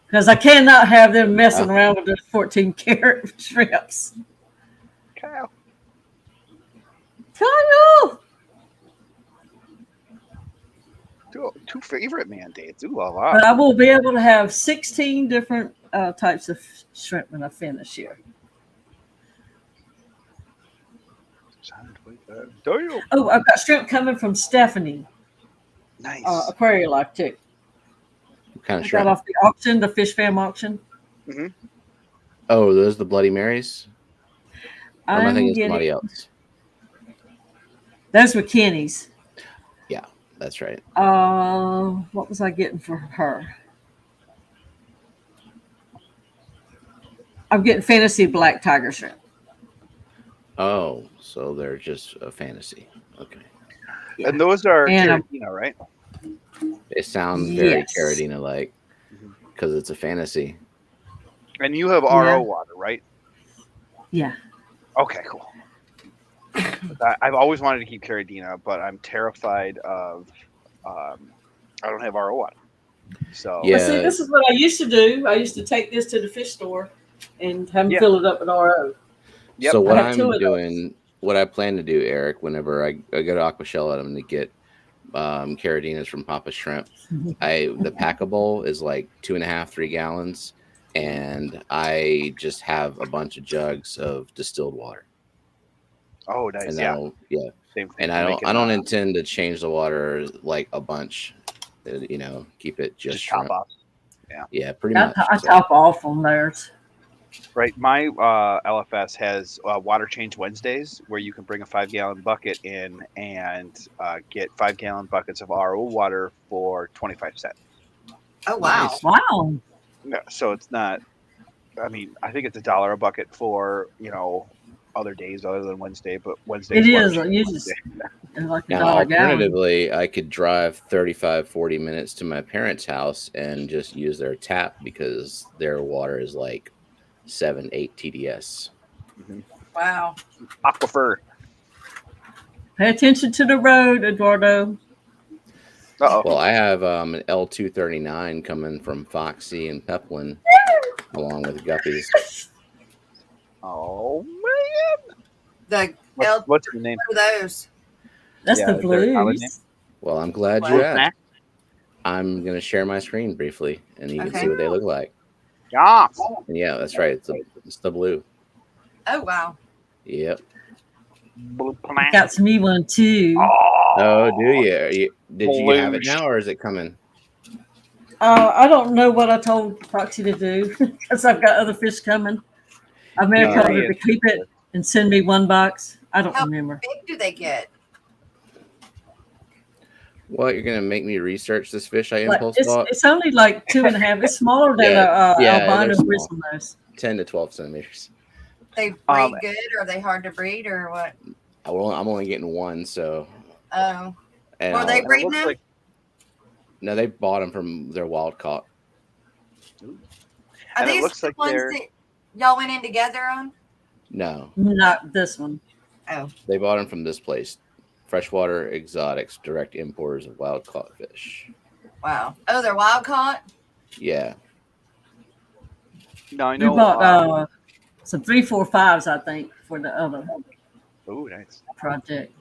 Because I cannot have them messing around with those 14-karat shrimps. Kyle. Kyle! Two favorite mandates. Ooh, la la. But I will be able to have 16 different types of shrimp when I finish here. Damn. Oh, I've got shrimp coming from Stephanie, Nice. Aquarium Life too. What kind I of got shrimp? off the auction, the Fish Fam auction. Oh, those the Bloody Marys? Or am I I'm thinking getting somebody else? those were Kenny's. Yeah, that's right. What was I getting for her? I'm getting fantasy black tiger shrimp. Oh, so they're just a fantasy. Okay. And those are And, Caradina, right? It sounds very Yes. Caradina like because it's a fantasy. And you have Yeah. RO water, right? Yeah. Okay, cool. I've always wanted to keep Caradina, but I'm terrified of. I don't have RO water, so Yeah. But see, this is what I used to do. I used to take this to the fish store and have them Yeah. fill it up with RO. Yep. So what I have two I'm of doing, what I plan to do, Eric, whenever I go to Aqua Shell, I'm going to get caradinas from Papa Shrimp. those. The packable is like 2.5, 3 gallons, and I just have a bunch of jugs of distilled water, Oh, nice. and Yeah. yeah, Same thing. and for making, I don't intend to change the water like a bunch, keep it just just top shrimp. off. Yeah. Yeah, pretty I, much. I So, top off on theirs. Right. My LFS has water change Wednesdays where you can bring a 5-gallon bucket in and get 5-gallon buckets of RO water for 25 cents. Oh wow. Nice. Wow. Yeah, so it's not. I mean, I think it's $1 a bucket for other days other than Wednesday, but Wednesday's It water is. change You Wednesday. just it's like a Now, dollar a gallon. alternatively, I could drive 35, 40 minutes to my parents' house and just use their tap because their water is like 7, 8 TDS. Wow. Aquifer. Pay attention to the road, Eduardo. Uh-oh. Well, I have an L239 coming from Foxy and Peplin along with guppies. Oh man. The L What's the name? for those. That's Yeah, the is there a common name? blues. Well, I'm glad Wow. you asked. I'm going to share my screen briefly, and you can Okay. see what they look like. Yeah. And yeah, that's right. It's the blue. Oh wow. Yep. Blue Got me one too. Oh, do you? Did you have it now, or is it coming? I don't know what I told Proxy to do because I've got other fish coming. I may have Yeah. told her to keep it and send me one box. I don't How remember. big do they get? What, you're gonna make me research this fish I Like, impulse it's, bought? it's only like 2.5. It's smaller than Yeah, a albino they're small. bristlenose. 10 to 12 centimeters. They breed good, or are they hard to breed, or what? I'm only getting one, so. Oh, And were they It breeding looks them? like No, they bought them from their wild caught. Are and it these looks the like ones they're- that y'all went in together on? No, Not this one. Oh, they bought them from this place, Freshwater Exotics, direct importers of wild caught fish. wow. Oh, they're wild caught. Yeah, No, I We know. bought some 345s, I think, for the other Oh, nice. project.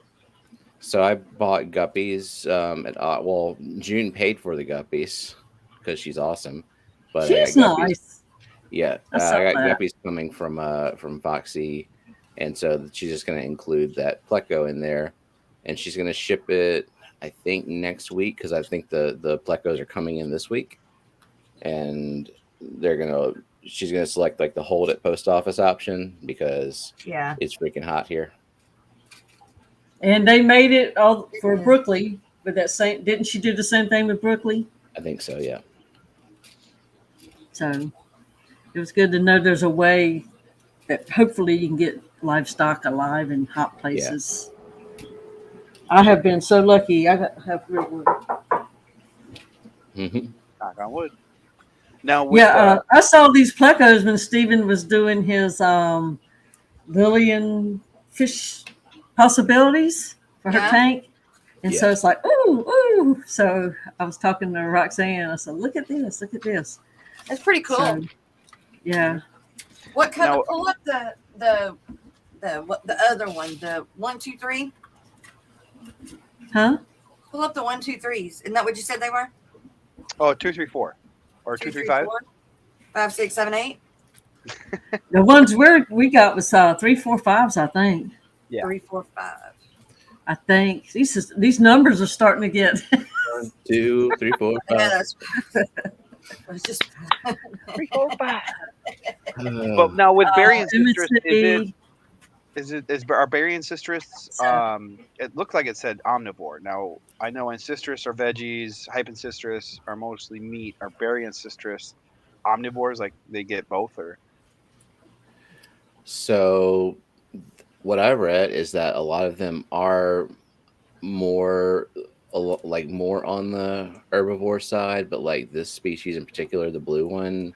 so I bought guppies. June paid for the guppies because she's awesome. But She's I got guppies. nice. Yeah, I saw I got that. guppies coming from Foxy, and so she's just going to include that pleco in there, and she's going to ship it, I think, next week because I think the plecos are coming in this week, and she's gonna select like the hold at post office option because Yeah. it's freaking hot here. And they made it all for Brooklyn with that same. Didn't she do the same thing with Brooklyn? I think so. Yeah. So it was good to know there's a way that hopefully you can get livestock alive in hot places. I have been so lucky. I have real wood. Mm-hmm. Knock on wood. Now, with, I saw these plecos when Stephen was doing his Lillian fish possibilities for her Yeah. tank. And so Yeah. it's like, ooh. So I was talking to Roxanne. I said, look at this. That's pretty cool. So, yeah. What color? Now- Pull up the other one, the 1, 2, 3. Huh? Pull up the 1, 2, 3s. Isn't that what you said they were? 2, 3, 4, or 2, 3, 5. 5, 6, 7, 8. The ones we got was 3, 4, 5s, I think. Yeah. 3, 4, 5. I think these numbers are starting to get. 1, 2, 3, 4, 5. Yeah, that's. It's just. 3, 4, 5. But now with Berry and Citrus, are Berry and Citrus? It looked like it said omnivore. Now I know Ancistrus are veggies, Hype and Citrus are mostly meat. Are Berry and Citrus omnivores? Like they get both, or? So what I read is that a lot of them are more on the herbivore side, but like this species in particular, the blue one,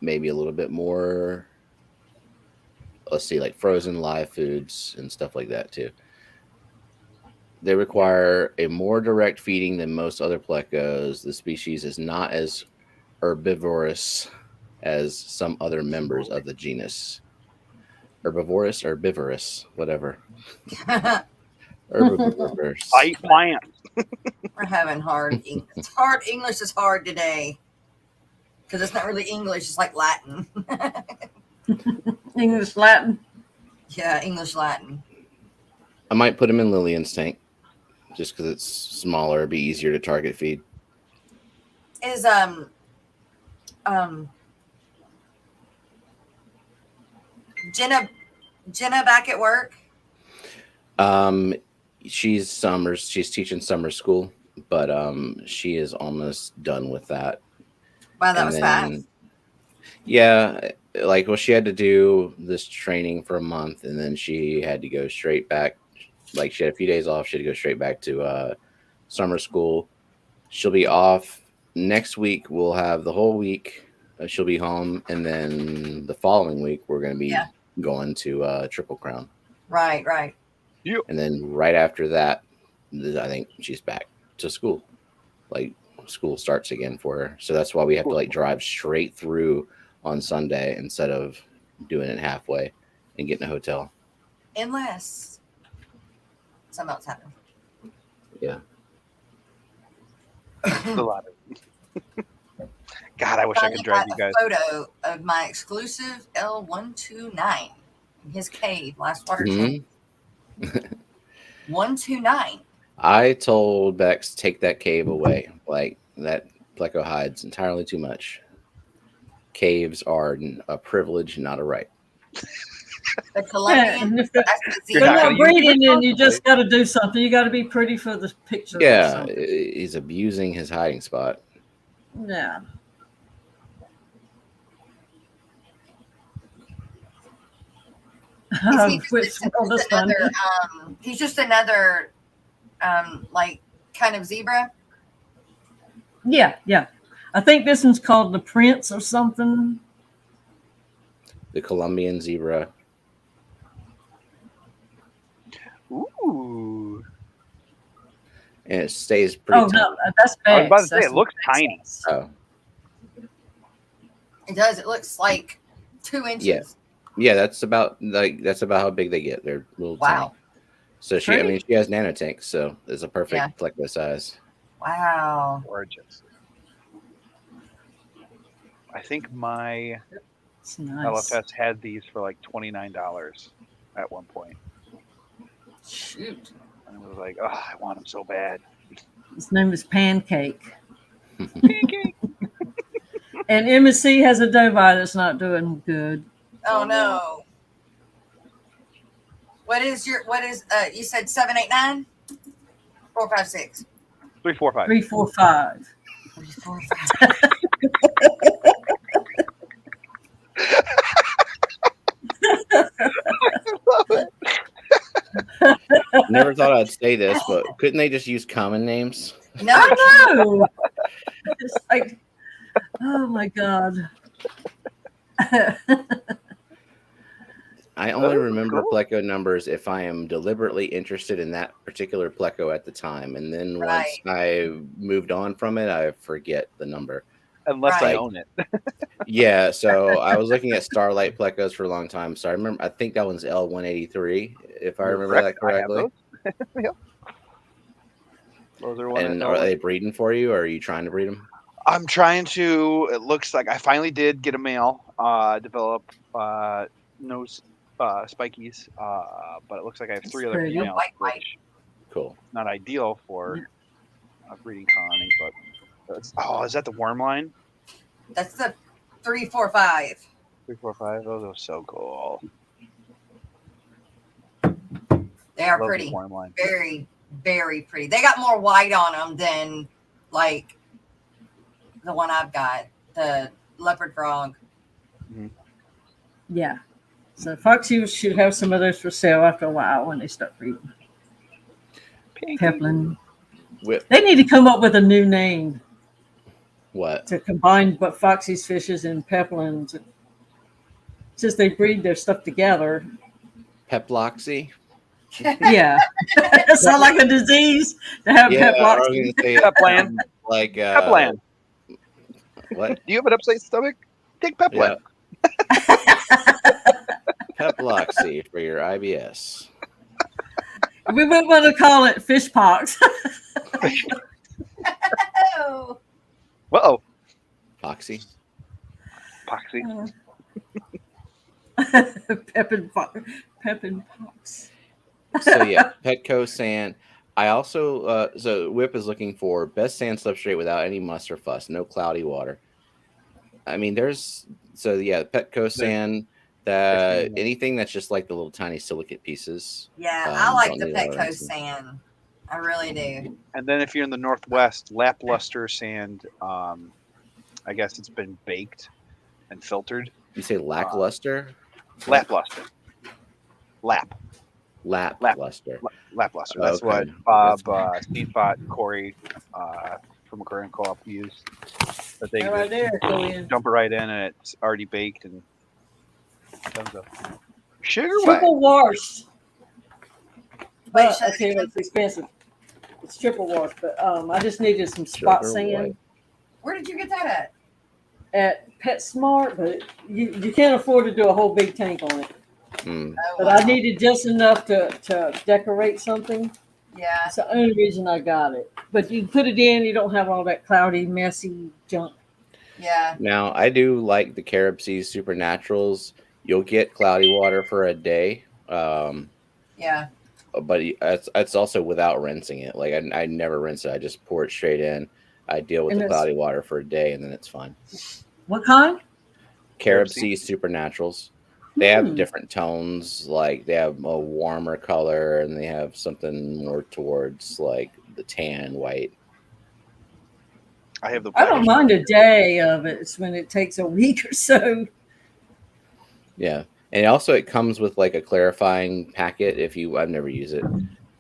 maybe a little bit more. Let's see, like frozen live foods and stuff like that too. They require a more direct feeding than most other plecos. The species is not as herbivorous as some other members of the genus. herbivorous, whatever. Herbivorous. I eat plants. We're having hard English. It's hard. English is hard today because it's not really English. It's like Latin. English, Latin. Yeah, English, Latin. I might put him in Lillian's tank just because it's smaller, it'd be easier to target feed. Is Jenna back at work? She's teaching summer school, but she is almost done with that. Wow, that was fast. Yeah, like, well, she had to do this training for a month, and then she had to go straight back. Like, she had a few days off. She had to go straight back to summer school. She'll be off next week. We'll have the whole week. She'll be home, and then the following week we're going to be going to Triple Crown. Right. Yep. And then right after that, I think she's back to school. Like, school starts again for her. So that's why we have to like drive straight through on Sunday instead of doing it halfway and getting a hotel. Unless something else happened. Yeah. A lot of God, I wish I could drive you guys. A photo of my exclusive L129 in his cave last water tank. 129. I told Bex, take that cave away. Like, that pleco hides entirely too much. Caves are a privilege, not a right. The Colombian. If they're not breeding, then you just got to do something. You got to be pretty for the picture. Yeah, he's abusing his hiding spot. Yeah. He's just another like kind of zebra. Yeah. I think this one's called the Prince or something. The Colombian zebra. Ooh. And it stays pretty tiny. No, that's Bex. I was about to say, it looks tiny. Oh. It does. It looks like 2 inches. Yeah, that's about how big they get. They're little tiny. So she has nanotanks, so it's a perfect pleco size. Wow. Gorgeous. I think my nice. LFS had these for like $29 at one point. Shoot. And I was like, oh, I want them so bad. His name is Pancake. Pancake. And MSC has a Dovi that's not doing good. Oh no. What is you said 789? 456. 345. 345. 345. Never thought I'd say this, but couldn't they just use common names? No. I know. It's like, oh my God. I only remember pleco numbers if I am deliberately interested in that particular pleco at the time. And then once I moved on from it, I forget the number. Unless I own it. Yeah, so I was looking at Starlight plecos for a long time. So I think that one's L183, if I remember that correctly. Yep. Those are ones. And are they breeding for you, or are you trying to breed them? I'm trying to. It looks like I finally did get a male, develop nose spikies, but it looks like I have 3 other females. Which cool. Not ideal for breeding colony, but is that the worm line? That's the 345. 345. Those are so cool. They are pretty. Very, very pretty. They got more white on them than like the one I've got, the leopard frog. Mm-hmm. Yeah. So Foxy should have some of those for sale after a while when they start breeding. Peplin. They need to come up with a new name. What? To combine but Foxy's fishes and Peplins. Since they breed their stuff together. Peploxy? Yeah. It sounds like a disease to have Peploxy. Peplan. Like Peplan. What? Do you have an upset stomach? Take Peplan. Yeah. Peploxy for your IBS. We might want to call it fish pox. Oh, Whoa, Poxy. Poxy. Pepin pox. So yeah, Petco sand. I also so Whip is looking for best sand substrate without any muss or fuss, no cloudy water. I mean, there's Petco sand. That anything that's just like the little tiny silicate pieces. yeah, I like don't the need a lot of Petco rinsing. sand. I really do. And then if you're in the Northwest, lackluster sand. I guess it's been baked and filtered. You say lackluster? Lackluster. Lackluster. Lackluster. Oh, That's okay. what Bob, Steedbot, Corey from Aquarium Co-op use. But they Right there, go in. dump it right in, and it's already baked and comes up. Sugar Triple wash. Wait, But should I tell you what, it's expensive. It's triple wash, but I just needed some Sugar spot sand white. Where did you get that at? at PetSmart, but you can't afford to do a whole big tank on it. Mm. Oh, But wow. I needed just enough to decorate something. Yeah. That's the only reason I got it. But you put it in, you don't have all that cloudy, messy junk. Yeah. Now I do like the Carib Sea Supernaturals. You'll get cloudy water for a day. Yeah. But it's also without rinsing it. Like I never rinse it. I just pour it straight in. I deal with And the it's- cloudy water for a day, and then it's fine. What kind? Carib Sea. Sea Supernaturals. They have Hmm. different tones. Like they have a warmer color, and they have something more towards like the tan white. I have the. I don't mind a day of it. It's when it takes a week or so. Yeah, and also it comes with like a clarifying packet. I've never used it,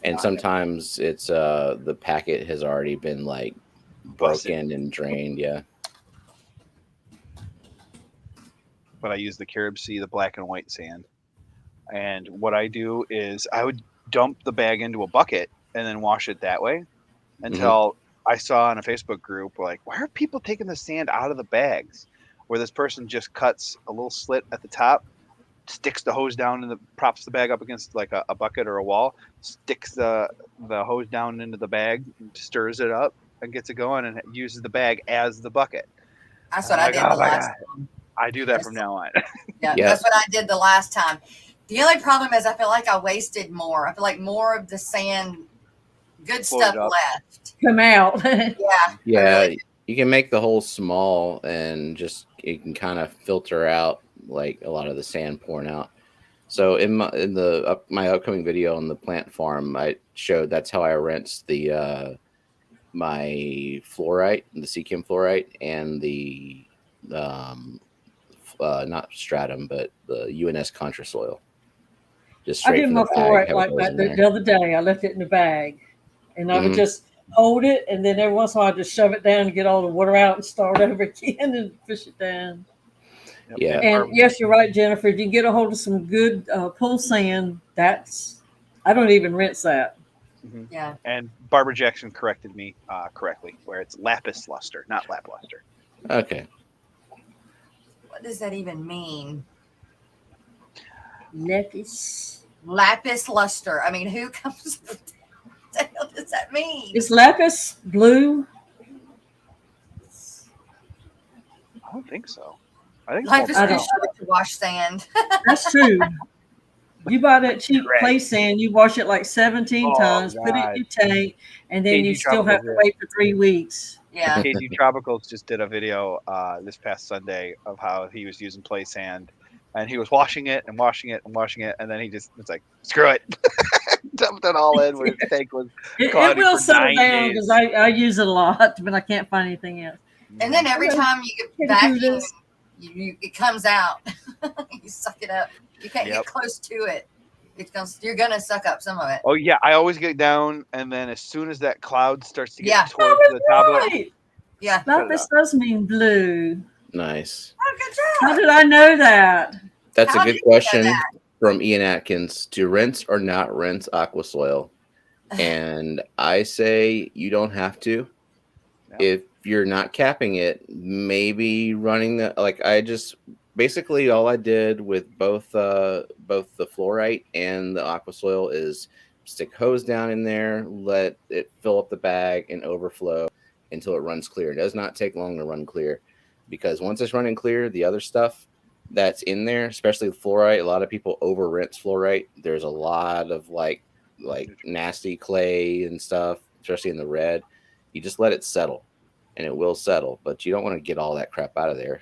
and sometimes it's the packet has already been like broken and drained. Yeah. But I use the Carib Sea, the black and white sand. And what I do is I would dump the bag into a bucket and then wash it that way until I saw on a Facebook group, like, why are people taking the sand out of the bags? Where this person just cuts a little slit at the top, sticks the hose down and props the bag up against like a bucket or a wall, sticks the hose down into the bag, stirs it up and gets it going and uses the bag as the bucket. That's what I'm I like, did oh the my last God. time. I do that from now on. Yeah, Yeah. that's what I did the last time. The only problem is I feel like I wasted more. I feel like more of the sand, good Floated stuff up. left. Come out. Yeah. Yeah, really- you can make the hole small and just it can kind of filter out like a lot of the sand pouring out. So in my upcoming video on the plant farm, I showed that's how I rinse the my fluorite, the Seachem fluorite, and the not stratum, but the UNS contra soil. Just I straight did from my the bag. fluorite have it like goes that in the there. other day. I left it in the bag, and I would Mhm. just hold it, and then every once in a while I just shove it down and get all the water out and start over again and fish it down. Yep. Yeah. And yes, you're right, Jennifer. If you get a hold of some good pool sand, I don't even rinse that. Mhm. Yeah. And Barbara Jackson corrected me correctly, where it's lapis luster, not lackluster. Okay. What does that even mean? Lapis. Lapis luster. I mean, who comes up with that? What the hell does that mean? Is lapis blue? I don't think so. I think Lapis it's I more don't- brown. to wash sand. That's true. You buy that cheap Correct. play sand, you wash it like 17 Oh, times, put it in God. your tank, and then KG you still have to Tropicals, wait for 3 weeks. Yeah. KG Tropicals just did a video this past Sunday of how he was using play sand, and he was washing it and washing it and washing it, and then he just was like, "Screw it," dumped it all in where his tank was. It Cloudy will for settle 9 down days. because I use it a lot, but I can't find anything else. And then every time you get Can't do vacuum, this. it comes out. You suck it up. You can't Yep. get close to it. You're gonna suck up some of it. Oh yeah, I always get down, and then as soon as that cloud starts to get Yeah. towards the top of it, Right. Yeah. Lapis does mean blue. Nice. Oh, good How job. did I know that? That's How a did good you know question that? from Ian Atkins. To rinse or not rinse aqua soil? And I say you don't have to. Yeah. If you're not capping it, maybe running the basically all I did with both the fluorite and the aqua soil is stick hose down in there, let it fill up the bag and overflow until it runs clear. It does not take long to run clear, because once it's running clear, the other stuff that's in there, especially the fluorite, a lot of people over rinse fluorite. There's a lot of like nasty clay and stuff, especially in the red. You just let it settle and it will settle, but you don't want to get all that crap out of there.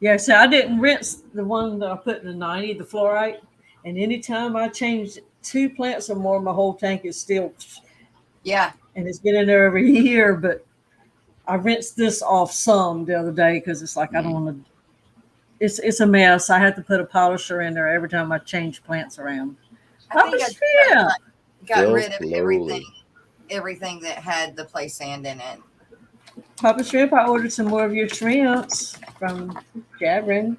Yeah, so I didn't rinse the one that I put in the 90, the fluorite. And anytime I change 2 plants or more, my whole tank is still. Yeah. And it's been in there every year. But I rinsed this off some the other day because it's like I don't want to. It's a mess. I have to put a polisher in there every time I change plants around. I think I got rid of slowly. everything that had the play sand in it. Papa Shrimp, I ordered some more of your shrimps from Jabrin.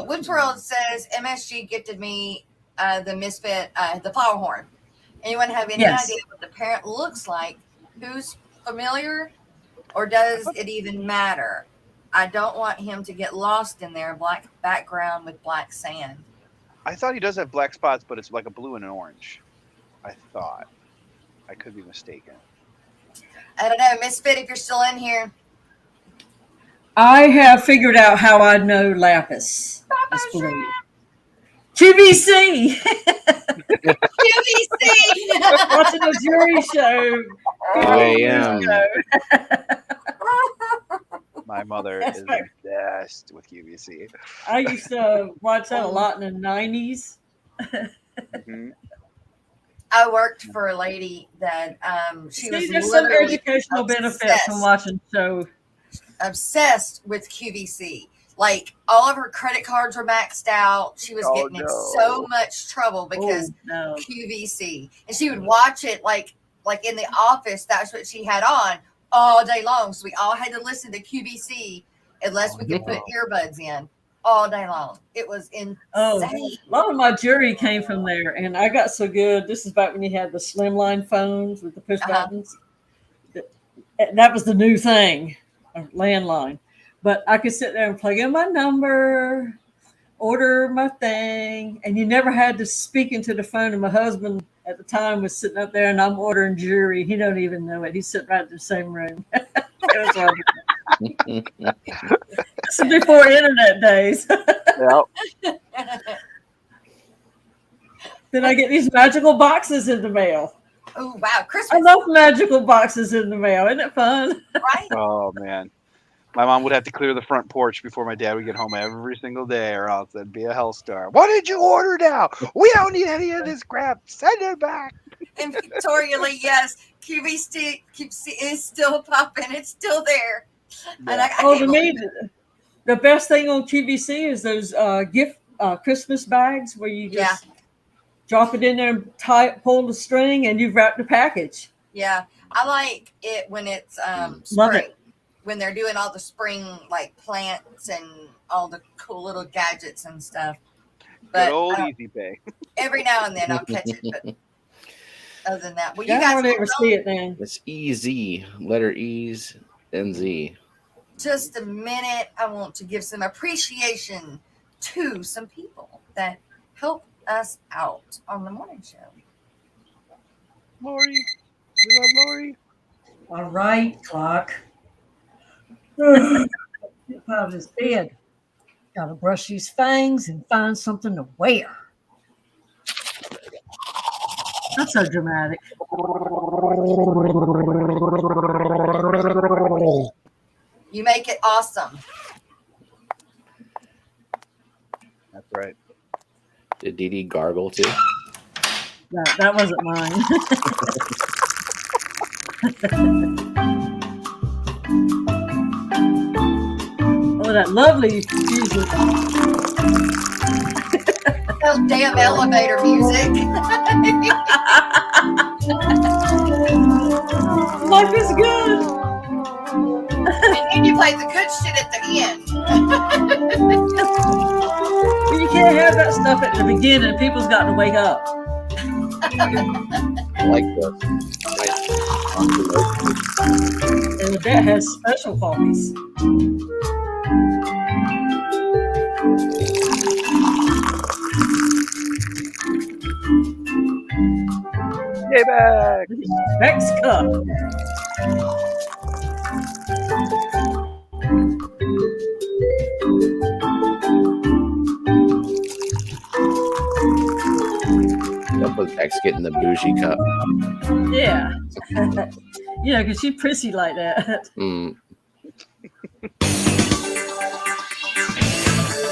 Woods World says MSG gifted me the Misfit, the flower horn. Anyone have any idea what the parent looks like? Who's familiar? Or does it even matter? I don't want him to get lost in their black background with black sand. I thought he does have black spots, but it's like a blue and an orange. I thought. I could be mistaken. I don't know, Misfit, if you're still in here. I have figured out how I know lapis is blue. QVC. QVC. Watching a jury show. 2 a.m. My mother is obsessed with QVC. I used to watch that a lot in the 90s. Mm-hmm. I worked for a lady that she was there's some literally educational benefits from watching show. Obsessed with QVC. Like all of her credit cards were maxed out. She was getting in so much trouble because QVC. And she would watch it like in the office. That's what she had on all day long. So we all had to listen to QVC unless we could put earbuds in all day long. It was insane. A lot of my jury came from there, and I got so good. This is back when you had the slimline phones with the push buttons. That was the new thing, a landline. But I could sit there and plug in my number, order my thing, and you never had to speak into the phone. And my husband at the time was sitting up there, and I'm ordering jewelry. He don't even know it. He's sitting right in the same room. This is before internet days. Yep. Then I get these magical boxes in the mail. Oh, wow. Christmas. I love magical boxes in the mail. Isn't it fun? Right? Oh, man. My mom would have to clear the front porch before my dad would get home every single day, or else it'd be a hellstorm. What did you order now? We don't need any of this crap. Send it back. And Victoria Lee, yes, QVC is still popping. It's still there. Yeah. And To me, the best thing on QVC is those gift Christmas bags where you just drop it in there and pull the string, and you've wrapped the package. Yeah, I like it when it's Love spring. it. When they're doing all the spring like plants and all the cool little gadgets and stuff. But good old Easy Pay. Every now and then I'll catch it. But other than that, well, you I guys don't ever see it then. It's EZ, letter E's and Z. Just a minute. I want to give some appreciation to some people that help us out on the morning show. Lori. We love Lori. All right, clock. Out of his bed. Gotta brush these fangs and find something to wear. That's so dramatic. You make it awesome. That's right. Did Dee Dee gargle too? That wasn't mine. Oh, that lovely music. That damn elevator music. Life is good. And then you play the good shit at the end. Well, you can't have that stuff at the beginning. People's got to wake up. Like this. And that has special coffees. Yay, back! Next cup. That was X getting the bougie cup. Yeah. Yeah, because she's prissy like that. Mm.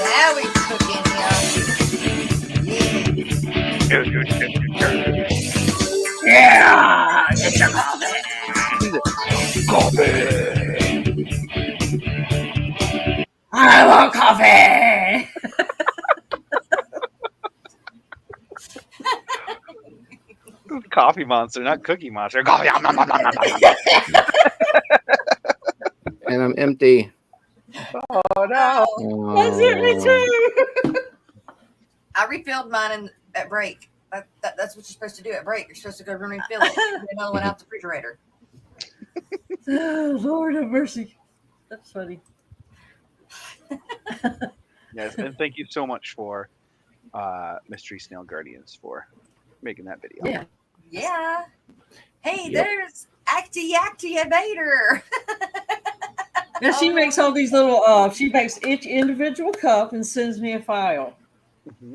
Now we cooking, Yeah. Get your coffee. I want coffee. Coffee monster, not cookie monster. Coffee. And I'm empty. Oh no! That's it, me too. I refilled mine at break. That's what you're supposed to do at break. You're supposed to go run and refill it. Get another one out the refrigerator. Oh, Lord have mercy. That's funny. Yes, and thank you so much for Mystery Snail Guardians for making that video. Yeah. Yeah. Hey, Yep. there's Activator. Yeah, she makes all these little, she makes each individual cup and sends me a file.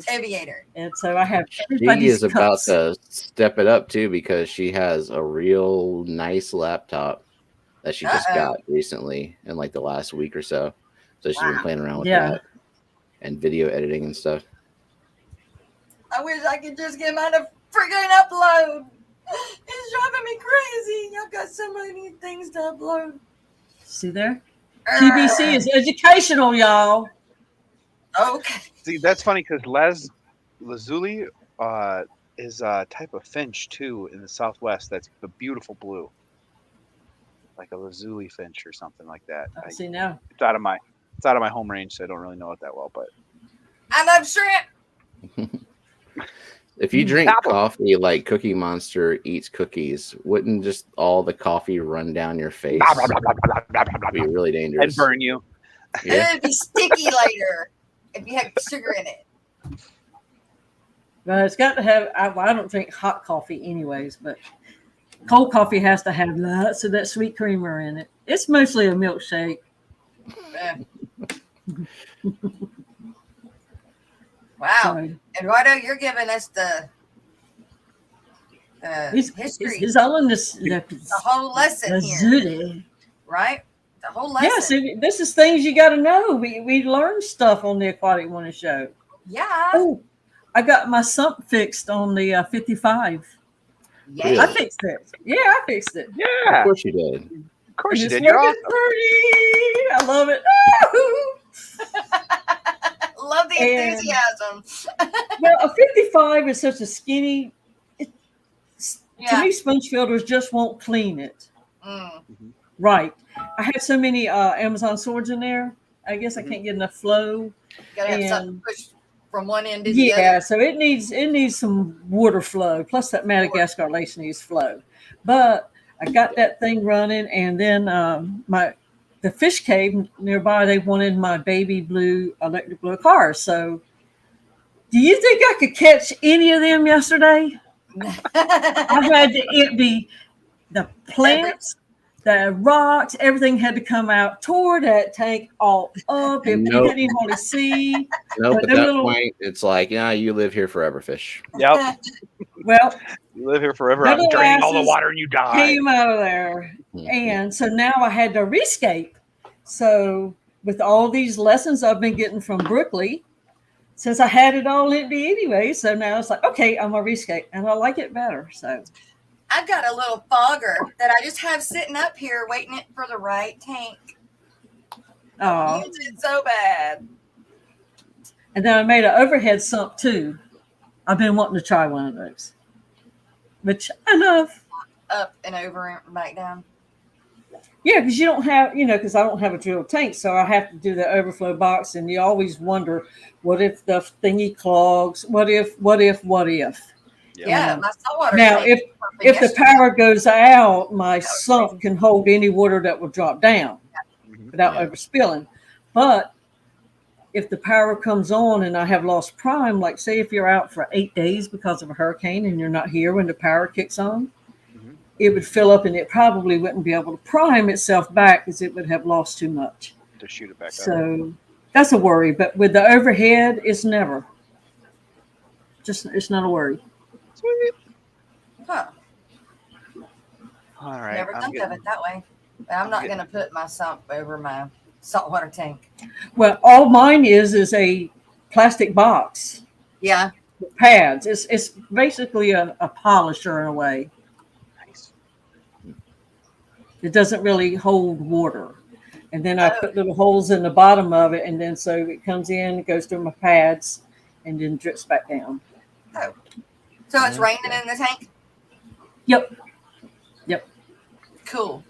Aviator. And so I have She everybody's is about cups. to step it up too because she has a real nice laptop that she just got recently in like the last week or so. So she's been playing around with that and video editing and stuff. I wish I could just get mine to friggin' upload. It's driving me crazy. I've got so many things to upload. See there? PBC is educational, y'all. Okay. See, that's funny because lazuli is a type of finch too in the Southwest. That's the beautiful blue, like a lazuli finch or something like that. See now. It's out of my home range, so I don't really know it that well. But I love shrimp. If you drink coffee like Cookie Monster eats cookies, wouldn't just all the coffee run down your face? It'd be really dangerous. And burn you. Yeah. It'd be sticky later if you had sugar in it. But it's got to have, I don't drink hot coffee anyways, but cold coffee has to have lots of that sweet creamer in it. It's mostly a milkshake. Yeah. Wow. So, Eduardo, you're giving us the history. It's all in this. The whole lesson here. Zooty. Right? The whole lesson. Yeah, see, this is things you got to know. We learn stuff on the Aquatic Wonder Show. Yeah. Oh, I got my sump fixed on the 55. Yeah. I fixed it. Yeah, I fixed it. Yeah. Of course you did. Of course you It's did. You're working awesome. pretty. I love it. Love the enthusiasm. Well, a 55 is such a skinny. To Yeah. me, sponge filters just won't clean it. Mm. Right. I have so many Amazon swords in there. I guess I can't get enough flow. Gotta have something And pushed from one end to the other. yeah, so it needs some water flow. Plus that Madagascar lace needs flow. But I got that thing running, and then the fish cave nearby, they wanted my baby blue electric blue cars. So do you think I could catch any of them yesterday? I had to empty the plants, the rocks, everything had to come out, tore that tank all up. You couldn't even hardly see. Nope, But at them that little- point, it's like, yeah, you live here forever, fish. Yep. Well, You live here forever. Little I'm draining all the asses water and you die. came out of there. And so now I had to rescape. So with all these lessons I've been getting from Brooklyn, since I had it all empty anyway, so now it's like, okay, I'm gonna rescape, and I like it better. So I've got a little fogger that I just have sitting up here waiting it for the right tank. Use it so bad. And then I made an overhead sump too. I've been wanting to try one of those, which I love. Up and over and back down. Yeah, because you don't have, because I don't have a drilled tank, so I have to do the overflow box, and you always wonder, what if the thingy clogs? What if? Yeah, my saltwater Now, tank if the power goes out, my sump can hold any water that will drop down without overspilling. But if the power comes on and I have lost prime, like say if you're out for 8 days because of a hurricane and you're not here when the power kicks on, Mhm. it would fill up and it probably wouldn't be able to prime itself back because it would have lost too much. To shoot it back up. So that's a worry. But with the overhead, it's never. It's not a worry. Sweet. Huh. All right. Never thought of it that way. But I'm not going to put my sump over my saltwater tank. Well, all mine is a plastic box Yeah. with pads. It's basically a polisher in a way. Nice. It doesn't really hold water. And then I put little holes in the bottom of it, and then so it comes in, it goes through my pads, and then drips back down. Oh. So it's raining in the tank? Yep. Cool.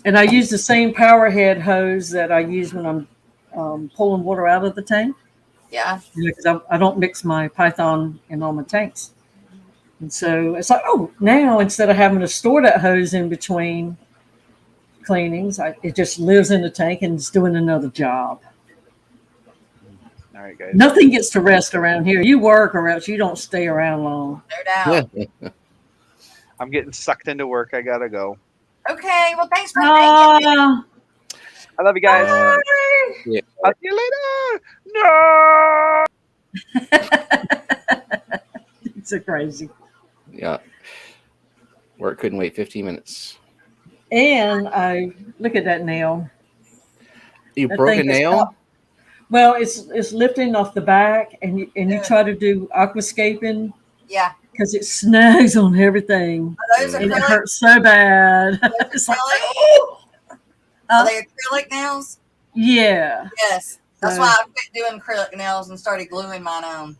And I use the same power head hose that I use when I'm pulling water out of the tank. Yeah. Because I don't mix my Python in all my tanks. And so it's like, oh, now instead of having to store that hose in between cleanings, it just lives in the tank and it's doing another job. All right, guys. Nothing gets to rest around here. You work or else you don't stay around long. No doubt. I'm getting sucked into work. I gotta go. Okay. Well, thanks for making it. I love you guys. Yeah. I'll see you later. No. It's so crazy. Yeah. Work couldn't wait 15 minutes. And I look at that nail. You That broke a thing is nail? up. Well, it's lifting off the back, and you try to do aquascaping Yeah. because it snags on everything, Are those and it acrylic? hurts so bad. It's like, Are they acrylic nails? yeah. Yes. That's So- why I quit doing acrylic nails and started gluing mine on.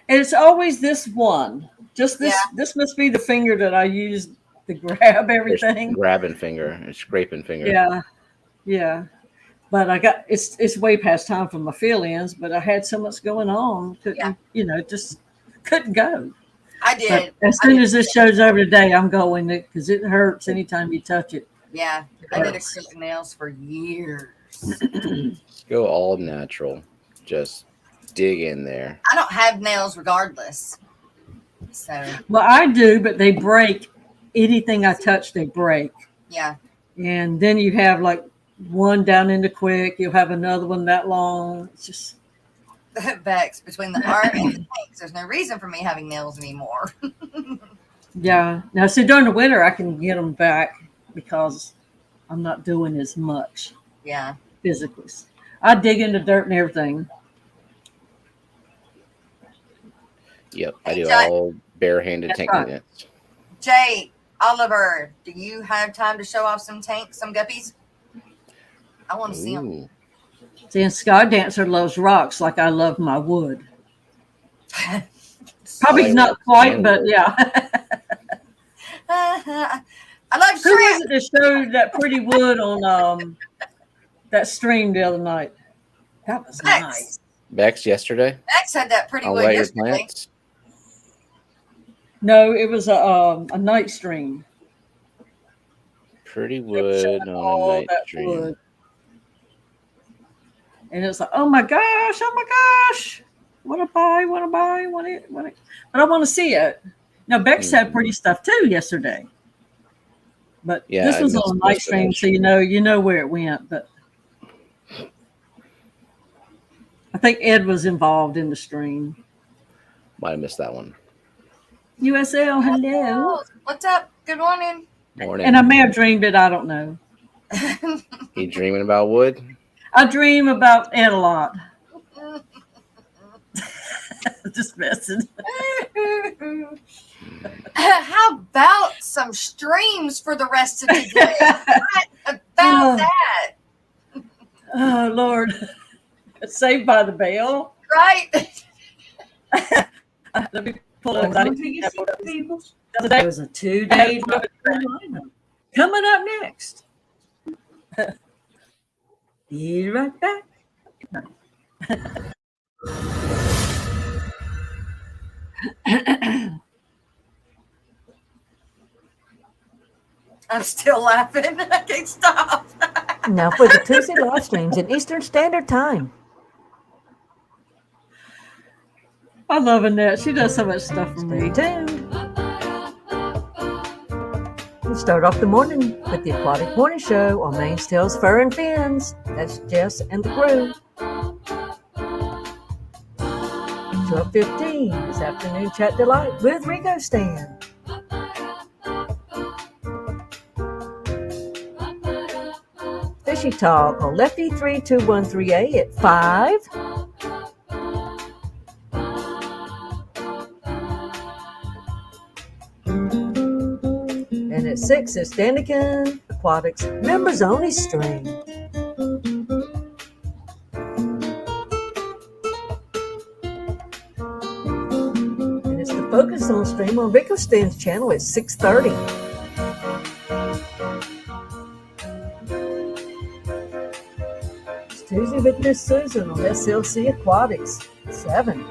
And it's always this one. Just this. Yeah. This must be the finger that I use to grab everything. Grabbing finger and scraping finger. Yeah. But I got it's way past time for my fill-ins. But I had so much going on, couldn't just couldn't go. I did. But as soon as this show's over today, I'm going because it hurts anytime you touch it. Yeah. I did Yes. acrylic nails for years. Go all natural. Just dig in there. I don't have nails regardless. So, Well, I do, but they break. Anything I touch, they break. yeah. And then you have like one down into quick. You'll have another one that long. It's just Bex, between the art and the tanks, there's no reason for me having nails anymore. yeah. Now, see, during the winter, I can get them back because I'm not doing as much Yeah. physically. I dig into dirt and everything. Yep. I Hey, do Jack. all barehanded That's tank right. maintenance. Jay, Oliver, do you have time to show off some tanks, some guppies? I want to see them. Ooh. See, and Sky Dancer loves rocks like I love my wood. Probably I not love quite, sand but wood. yeah. I love Who was shrimp. it that showed that pretty wood on that stream the other night? That was Bex. nice. Bex yesterday. Bex had that pretty I'll wood light your yesterday. plants. No, it was a night stream. Pretty It was wood showing on all a night that stream. wood. And it's like, oh my gosh, want to buy, want it. But I want to see it. Now, Bex had pretty stuff too yesterday. But Yeah, this I was missed on a most night of stream, that so you know where it went. But I think Ed was involved in the stream. Might have missed that one. USL, hello. What's up? Good morning. Morning. And I may have dreamed it, I don't know. You dreaming about wood? I dream about Ed a lot. Just messing. How about some streams for the rest of the day? What about Oh. that? Oh, Lord. Saved by the Bell. Right? Let me pull it. People. It It was a 2-day lineup. Coming up next. Be right back. I'm still laughing. I can't stop. Now for the Tuesday live streams in Eastern Standard Time. I love Annette. She does so much stuff for Stay me. tuned. We'll start off the morning with the Aquatic Morning Show on Main's Tails, Fur, and Fins. That's Jess and the crew. 12:15 this afternoon chat delight with Rico Stan. Fishy Talk on Lefty 32138 at 5. And at 6 is Danican Aquatics Members Only Stream. And it's the Focus On stream on Rico Stan's channel at 6:30. It's Tuesday with Miss Susan on SLC Aquatics 7.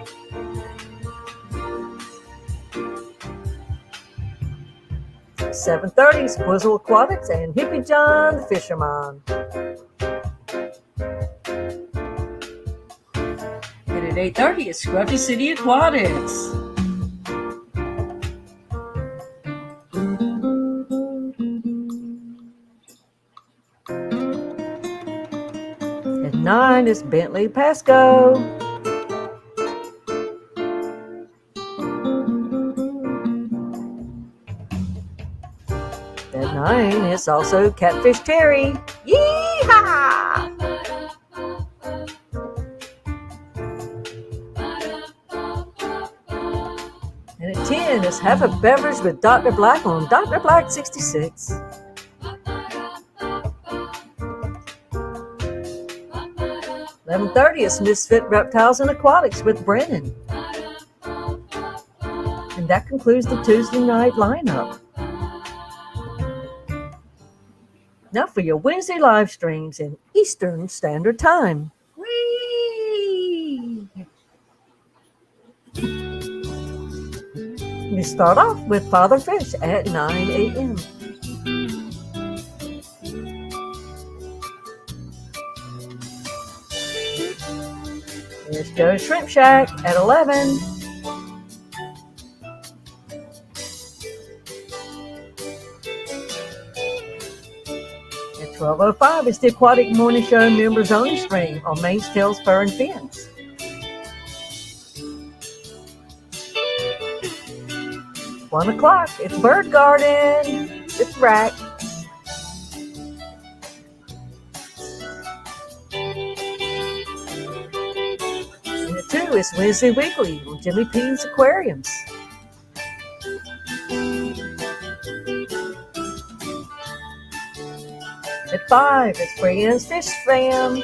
At 7:30 is Quizzle Aquatics and Hippie John the Fisherman. And at 8:30 is Scruffy City Aquatics. At 9 is Bentley Pasco. At 9 is also Catfish Terry. Yeehaw! And at 10 is Have a Beverage with Dr. Black on Dr. Black 66. $11:30 is Misfit Reptiles and Aquatics with Brennan. And that concludes the Tuesday night lineup. Now for your Wednesday live streams in Eastern Standard Time. Whee! We start off with Father Fish at 9 a.m. Here's Joe's Shrimp Shack at 11. At 12:05 is the Aquatic Morning Show Members Only stream on Main's Tails, Fur, and Fins. At 1 o'clock, it's Bird Garden with Rack. And at 2 is Wednesday Weekly on Jimmy P's Aquariums. At 5, it's Brian's Fish Fam.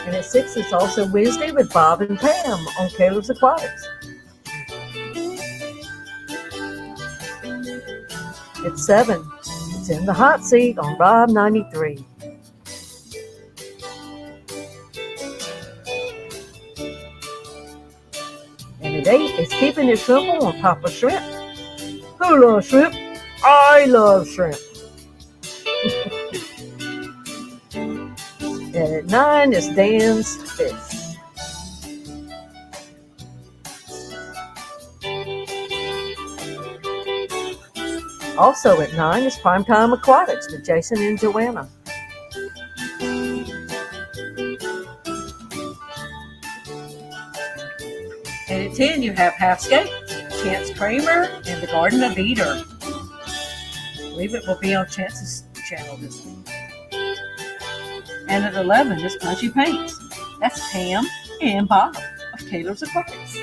And at 6, it's also Wednesday with Bob and Pam on Caleb's Aquatics. At 7, it's In the Hot Seat on Rob 93. And at 8, it's Keeping It Simple on Papa Shrimp. Who loves shrimp? I love shrimp. And at 9 is Dan's Fish. Also at 9 is Primetime Aquatics with Jason and Joanna. And at 10, you have Halfscape, Chance Kramer, and the Garden of Eder. I believe it will be on Chance's channel this week. And at 11 is Punchy Paints. That's Pam and Bob of Taylor's Aquatics.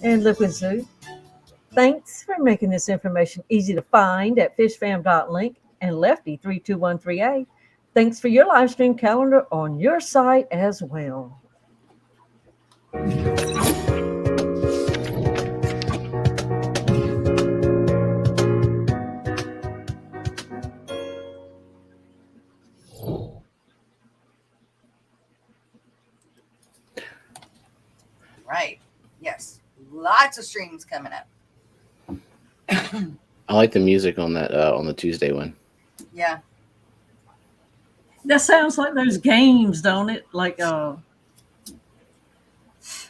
And Liquid Zoo, thanks for making this information easy to find at fishfam.link and Lefty 32138. Thanks for your live stream calendar on your site as well. Right. Yes. Lots of streams coming up. I like the music on that on the Tuesday one. Yeah. That sounds like those games, don't it? Like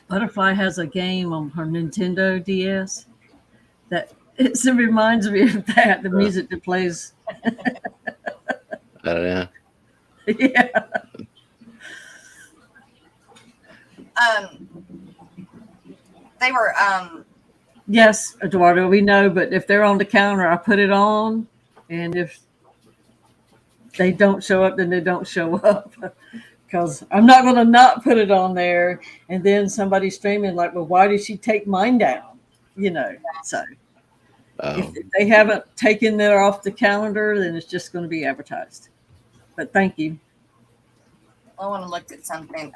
Butterfly has a game on her Nintendo DS that it reminds me of that. The music that plays. I don't know. Yeah. They were Yes, Eduardo, we know, but if they're on the counter, I put it on, and if they don't show up, then they don't show up. Because I'm not going to not put it on there, and then somebody streaming like, well, why did she take mine down? You know, so if they haven't taken that off the calendar, then it's just going to be advertised. But thank you. I want to look at something.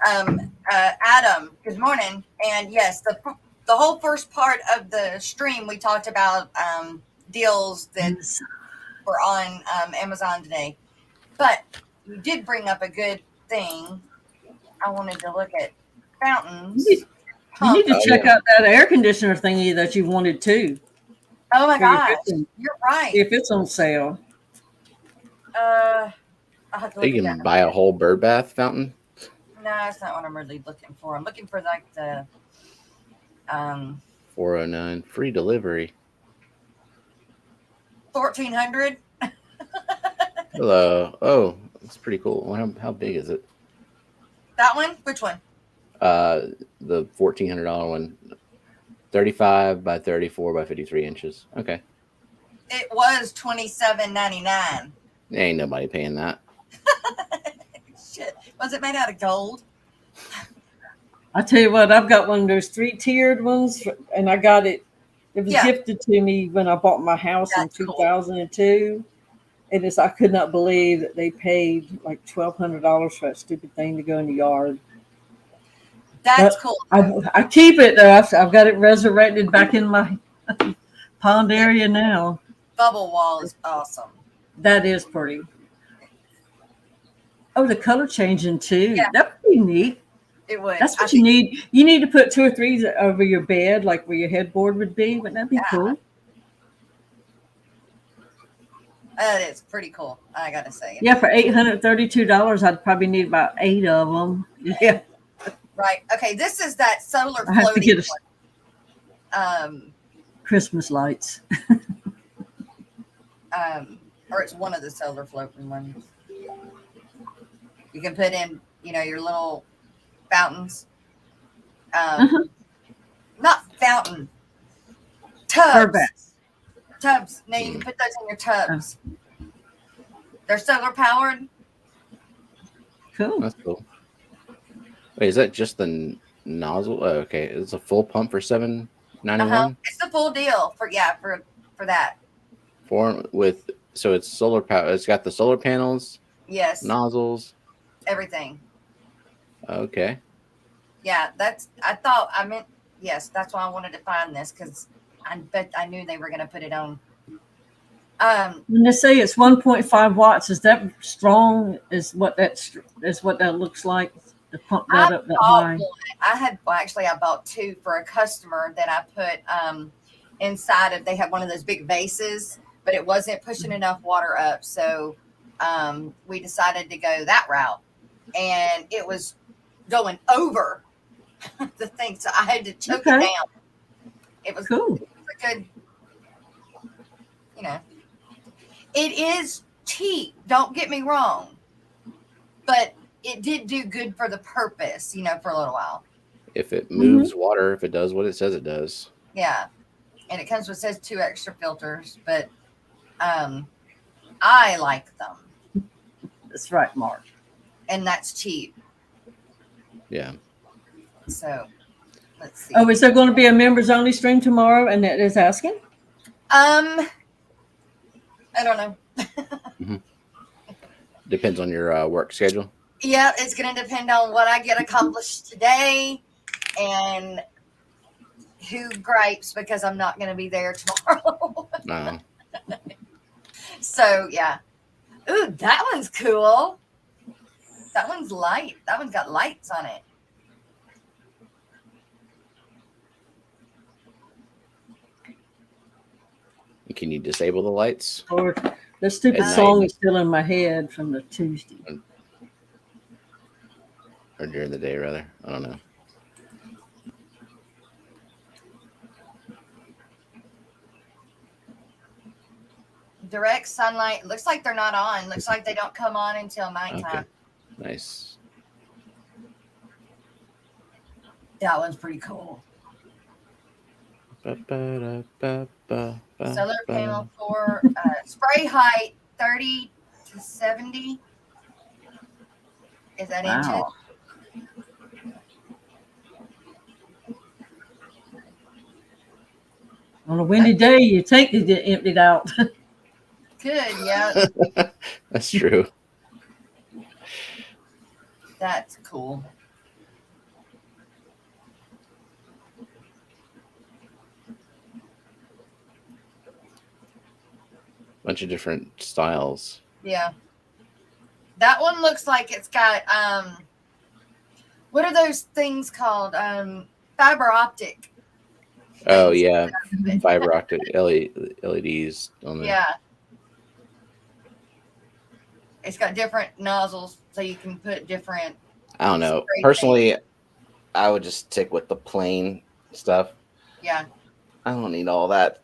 Adam, good morning. And yes, the whole first part of the stream, we talked about deals that were on Amazon today. But you did bring up a good thing. I wanted to look at fountains. You need to check out that air conditioner thingy that you wanted too. Oh my gosh, you're right. If it's on sale. I'll have to look You at can that. buy a whole bird bath fountain. No, that's not what I'm really looking for. I'm looking for like the 409 free delivery. 1400. Hello. Oh, that's pretty cool. How big is it? That one? Which one? The $1,400 one. 35 by 34 by 53 inches. Okay. It was $27.99. Ain't nobody paying that. Shit. Was it made out of gold? I tell you what, I've got one of those 3-tiered ones, and I got it. It was gifted to me when I bought my house in 2002. And I could not believe that they paid like $1,200 for that stupid thing to go in the yard. That's cool. I keep it though. I've got it resurrected back in my pond area now. Bubble wall is awesome. That is pretty. Oh, the color changing too. Yeah. That would be neat. It would. That's what you need. You need to put 2 or 3 over your bed, like where your headboard would be. Wouldn't that be cool? That is pretty cool. I gotta say. Yeah, for $832, I'd probably need about 8 of them. Yeah. Right. Okay. This is that solar I have to floating get one. Christmas lights. Or it's one of the solar floating ones. You can put in, your little fountains. Not fountain. Tubs. Tubs. No, you can put those in your tubs. They're solar powered. Cool. That's cool. Wait, is that just the nozzle? Oh, okay, it's a full pump for $7.91. It's the full deal for that. So it's solar power. It's got the solar panels. Yes. Nozzles. Everything. Okay. Yeah, yes, that's why I wanted to find this because I knew they were going to put it on. When they say it's 1.5 watts, is that strong? Is what that looks like? To pump that up that high. I bought 2 for a customer that I put inside of. They had one of those big vases, but it wasn't pushing enough water up, so we decided to go that route, and it was going over the thing, so I had to choke it down. It was cool. It was a good, It is cheap. Don't get me wrong, but it did do good for the purpose, for a little while. If it moves water, if it does what it says it does. Yeah. And it says 2 extra filters, but I like them. That's right, Mark. And that's cheap. Yeah. So let's see. Oh, is there going to be a members only stream tomorrow? And that is asking? I don't know. Depends on your work schedule. Yeah, it's going to depend on what I get accomplished today and who gripes because I'm not going to be there tomorrow. No. So, yeah. Ooh, that one's cool. That one's light. That one's got lights on it. Can you disable the lights? Or the stupid At song night. is still in my head from the Tuesday. Or during the day, rather? I don't know. Direct sunlight. Looks like they're not on. Looks like they don't come on until nighttime. Okay. Nice. That one's pretty cool. Solar panel for spray height 30 to 70. Is that inches? Wow. On a windy day, you think they get emptied out. Good, yeah. That's true. That's cool. Bunch of different styles. Yeah. That one looks like it's got what are those things called? Fiber optic. Oh yeah, fiber optic LEDs on there. Yeah. It's got different nozzles, so you can put different. I don't know. spray Personally, I would just stick with the plain stuff. paint. Yeah. I don't need all that,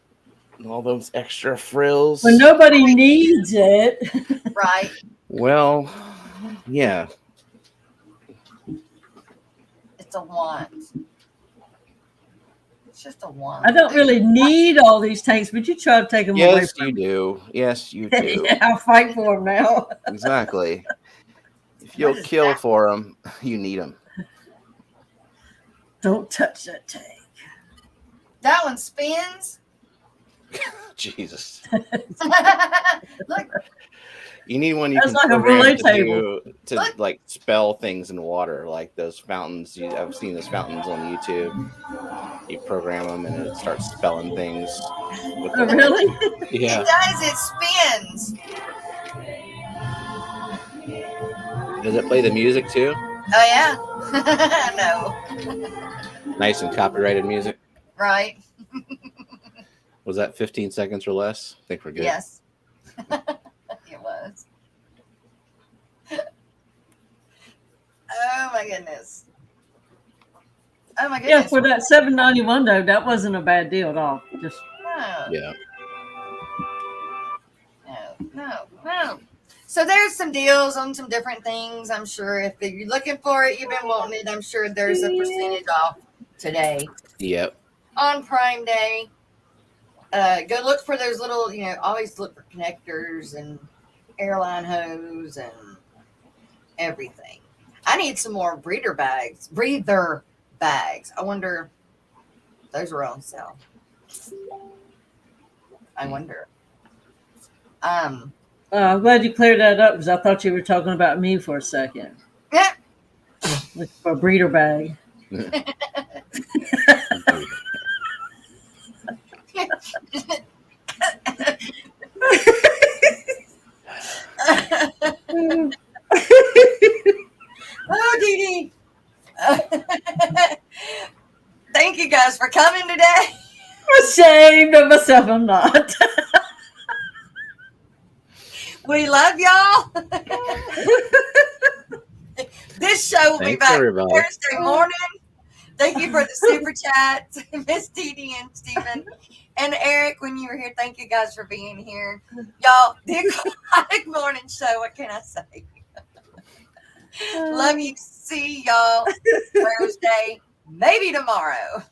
all those extra frills. When nobody needs it. Right. Well, yeah. It's a want. It's just a want. I don't really need all these tanks, but you try to take them away Yes, from you me. do. Yes, you do. Yeah, I'll fight for them now. Exactly. If you'll is kill that? for them, you need them. Don't touch that tank. That one spins. Jesus. Look, You need one you That's can like a program relay to table. to like spell things in water, like those fountains. I've seen those fountains on YouTube. You program them and it starts spelling things. With Oh, really? Yeah. it does. It spins. Does it play the music too? Oh yeah. No. Nice and copyrighted music. Right. Was that 15 seconds or less? I think we're good. Yes. It was. Oh my goodness. Oh my Yeah, goodness. for that $7.91 though, that wasn't a bad deal at all. Just No. Yeah. No. So there's some deals on some different things. I'm sure if you're looking for it, you've been wanting it. I'm sure there's a percentage off today Yep. on Prime Day. Go look for those little, always look for connectors and airline hose and everything. I need some more breather bags. I wonder if those are on sale. I wonder. I'm glad you cleared that up because I thought you were talking about me for a second. Yeah. Looking for a breeder bag. Oh, Dee Dee. Thank you guys for coming today. I'm ashamed of myself. I'm not. We love y'all. This show will be Thanks, back everybody. Thursday morning. Thank you for the super chat, Miss Dee Dee and Stephen. And Eric, when you were here, thank you guys for being here. Y'all, the Aquatic Morning Show, what can I say? Love you. See y'all Thursday, maybe tomorrow.